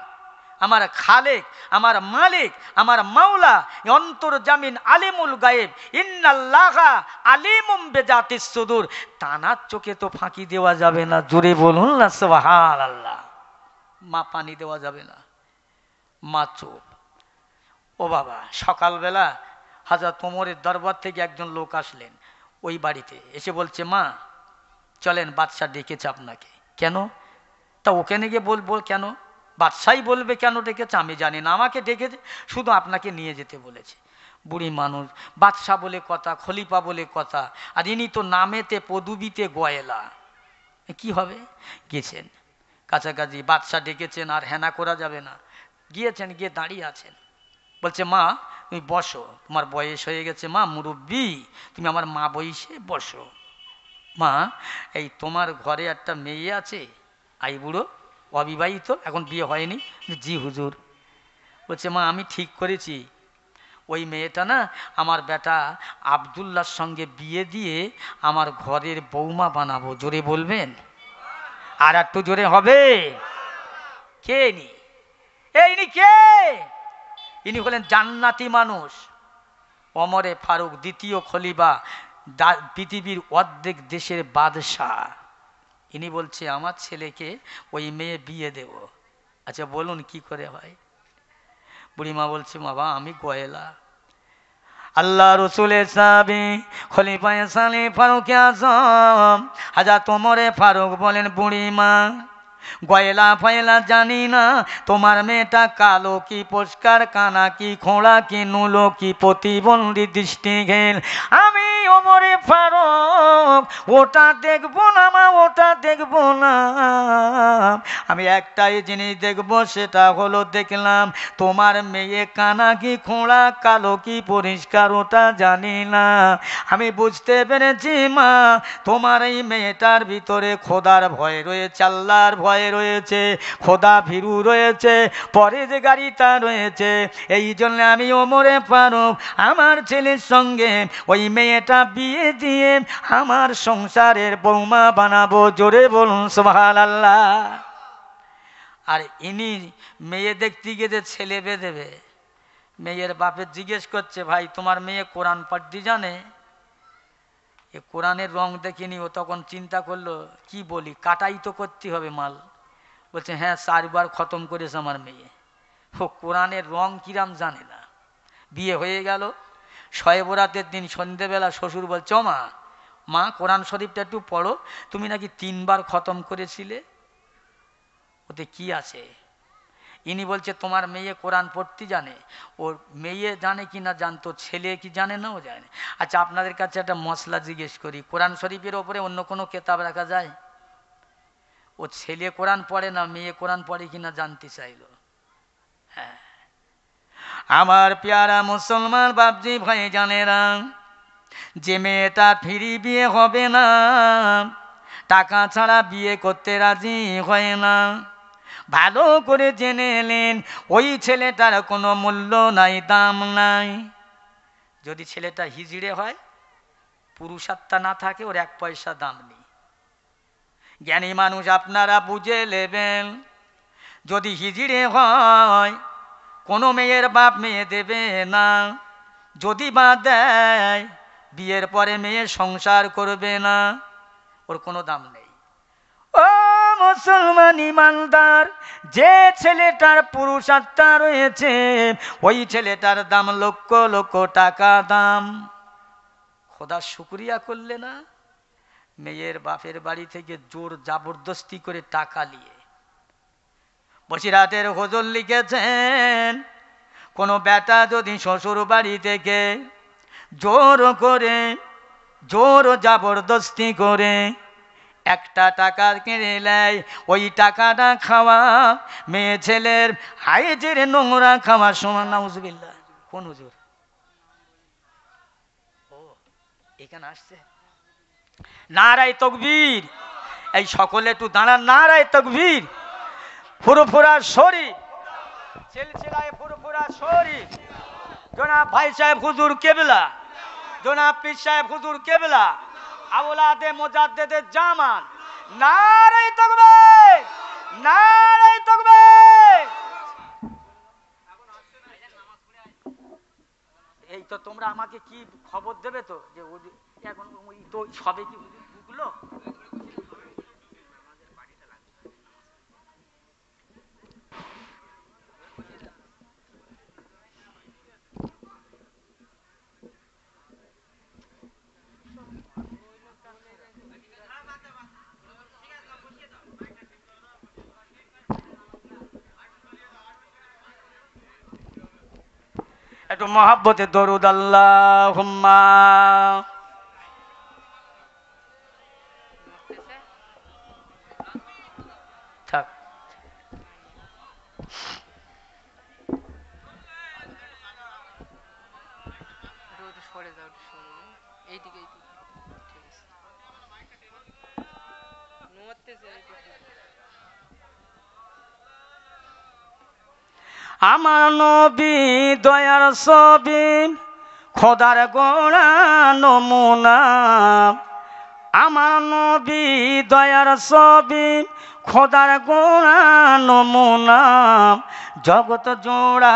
আমার খালেক, আমার মালিক, আমার মাওলা, অন্তর্জামিন, আলিমুল গায়েব, ইন্নাল্লাহা আলিমুম বিজাতিস সুদূর। তানার চোখে তো ফাঁকি দেওয়া যাবে না, জোরে বলুন না সুবহানাল্লাহ। মা পানি দেওয়া যাবে না, মা চুপ। ও বাবা, সকালবেলা হযরত ওমরের দরবার থেকে একজন লোক আসলেন ওই বাড়িতে, এসে বলছে, মা চলেন, বাদশা ডেকেছে আপনাকে। কেন? তা ওখানে গিয়ে বলবো কেন? বাদশাই বলবে কেন ডেকেছে, আমি জানি না, আমাকে ডেকেছে, শুধু আপনাকে নিয়ে যেতে বলেছে। বুড়ি মানুষ, বাদশা বলে কথা, খলিফা বলে কথা, আর ইনি তো নামেতে পদবিতে গয়েলা, কি হবে? গেছেন কাছাকাছি, বাদশা ডেকেছেন, আর হেনা করা যাবে না, গিয়েছেন, গিয়ে দাঁড়িয়ে আছেন। বলছে, মা তুমি বসো, তোমার বয়স হয়ে গেছে, মা মুরব্বি, তুমি আমার মা বয়সে বসো। মা এই তোমার ঘরে একটা মেয়ে আছে, আই বুড়ো, অবিবাহিত, এখন বিয়ে হয়নি। জি হুজুর। বলছে, মা আমি ঠিক করেছি, ওই মেয়েটা না আমার বেটা আব্দুল্লাহর সঙ্গে বিয়ে দিয়ে আমার ঘরের বৌমা বানাবো। জোরে বলবেন, আর একটু জোরে হবে। কে ইনি? ইনি কে? ইনি হলেন জান্নাতি মানুষ, ওমরে ফারুক, দ্বিতীয় খলিফা, পৃথিবীর অর্ধেক দেশের বাদশাহ। ইনি বলছে, আমার ছেলেকে ওই মেয়ে বিয়ে দেব। আচ্ছা বলুন কি করে হয়? বুড়িমা বলছে, বাবা আমি গয়েলা, আল্লাহ রসুলের সাহাবী খলিফা সালে ফারুক আযম হযরত ওমরে ফারুক বলেন, বুড়িমা গয়লা ফয়লা জানি না, তোমার মেয়েটা কালো কি পরিষ্কার, কানা কি খোঁড়া কি নুলো কি প্রতিবন্ধী দৃষ্টিহীন, আমি ওমরে ফারুক ওটা দেখবো না মা, ওটা দেখবো না। আমি একটাই জিনিস দেখবো, সেটা হলো দেখলাম তোমার মেয়ে কানা কি খোঁড়া, কালো কি পরিষ্কার, ওটা জানি না। আমি বুঝতে পেরেছি মা, তোমার এই মেয়েটার ভিতরে খোদার ভয় রয়েছে, আল্লাহর ভয় রয়েছে, খোদা ভীরু রয়েছে, পরেজগারিতা রয়েছে। এই জন্য আমি ওমরে ফারুক আমার ছেলের সঙ্গে ওই মেয়েটা বিয়ে দিয়ে আমার সংসারের বৌমা বানাবো। জোরে বলুন সুবহানাল্লাহ। আর ইনি মেয়ে দেখতে গিয়ে ছেলে বেঁধেবে, মেয়ের বাপের জিজ্ঞেস করছে, ভাই তোমার মেয়ে কোরআন পড়তে জানে? এ কোরআনের রং দেখিনি। ও তখন চিন্তা করলো, কি বলি, কাটাই তো করতে হবে মাল। বলছে, হ্যাঁ 4 বার খতম করেছে আমার মেয়ে। ও কোরআনের রং কিরাম জানে না। বিয়ে হয়ে গেল। শয়ে বরাতের দিন সন্ধেবেলা শ্বশুর বলছে, ও মা, মা কোরআন শরীফটা একটু পড়ো, তুমি নাকি 3 বার খতম করেছিলে, ওতে কি আছে? ইনি বলছে, তোমার মেয়ে কোরআন পড়তে জানে? ওর মেয়ে জানে কি না জানতো, ছেলে কি জানে না ও জানে। আচ্ছা, আপনাদের কাছে একটা মশলা জিজ্ঞেস করি, কোরআন শরীফের ওপরে অন্য কোনো কেতাব রাখা যায়? ও ছেলে কোরআন পড়ে না মেয়ে কোরআন পড়ে কিনা জানতে চাইল। হ্যাঁ, আমার পেয়ারা মুসলমান বাপজি ভাই জানেরা, যে মেয়েটা ফ্রি বিয়ে হবে না, টাকা ছাড়া বিয়ে করতে রাজি হয় না, ভালো করে জেনে এলেন ওই ছেলেটার কোনো মূল্য নাই, দাম নাই। যদি ছেলেটা হিজড়ে হয়, পুরুষাত্মা না থাকে, ওর 1 পয়সা দাম নেই। জ্ঞানী মানুষ আপনারা বুঝে নেবেন, যদি হিজড়ে হয় কোনো মেয়ের বাপ মেয়ে দেবে না, যদি বা দেয় বিয়ের পরে মেয়ে সংসার করবে না, ওর কোনো দাম নেই। ও মুসলমান ইমানদার, যে ছেলেটার পুরুষাত্মা রয়েছে ওই ছেলেটার দাম লক্ষ লক্ষ টাকা দাম। খোদার শুকরিয়া করলে না? মেয়ের বাপের বাড়ি থেকে জোর জবরদস্তি করে টাকা নিয়ে। বসিরহাটের হুজুর লিখেছেন, কোনো বেটা যদি শ্বশুর বাড়ি থেকে জোর করে, জোর জবরদস্তি করে 1টা টাকা কিনে নেয়, ওই টাকাটা খাওয়া মেয়ে ছেলের হাইজের নোংরা খাওয়া সমান। নাউজুবিল্লাহ। কোন হুজুর? ও এখানে আসছে। নারায়ে তাকবীর। এই সকলে একটু দাঁড়ান, নারায়ে তাকবীর। ফুরফুরা শরীফ, সিলসিলায়ে ফুরফুরা শরীফ, জনাব ভাই সাহেব হুজুর কেবলা, জনাব পীর সাহেব হুজুর কেবলা, আওলাদে মুজাদ্দেদে জামান। নারায়ে তাকবীর, নারায়ে তাকবীর। এই তো তোমরা আমাকে কি খবর দেবে তো, যে এখন তো সবে কি ঢুকলো? একটু মহাব্বতে দরুদ আল্লাহুম্মা। থাক। আমার নবী দয়ার ছবি, খোদার গোড়া নমুনা। আমার নবী দয়ার ছবি, খোদার গোড়া নমুনা। জগৎ জোড়া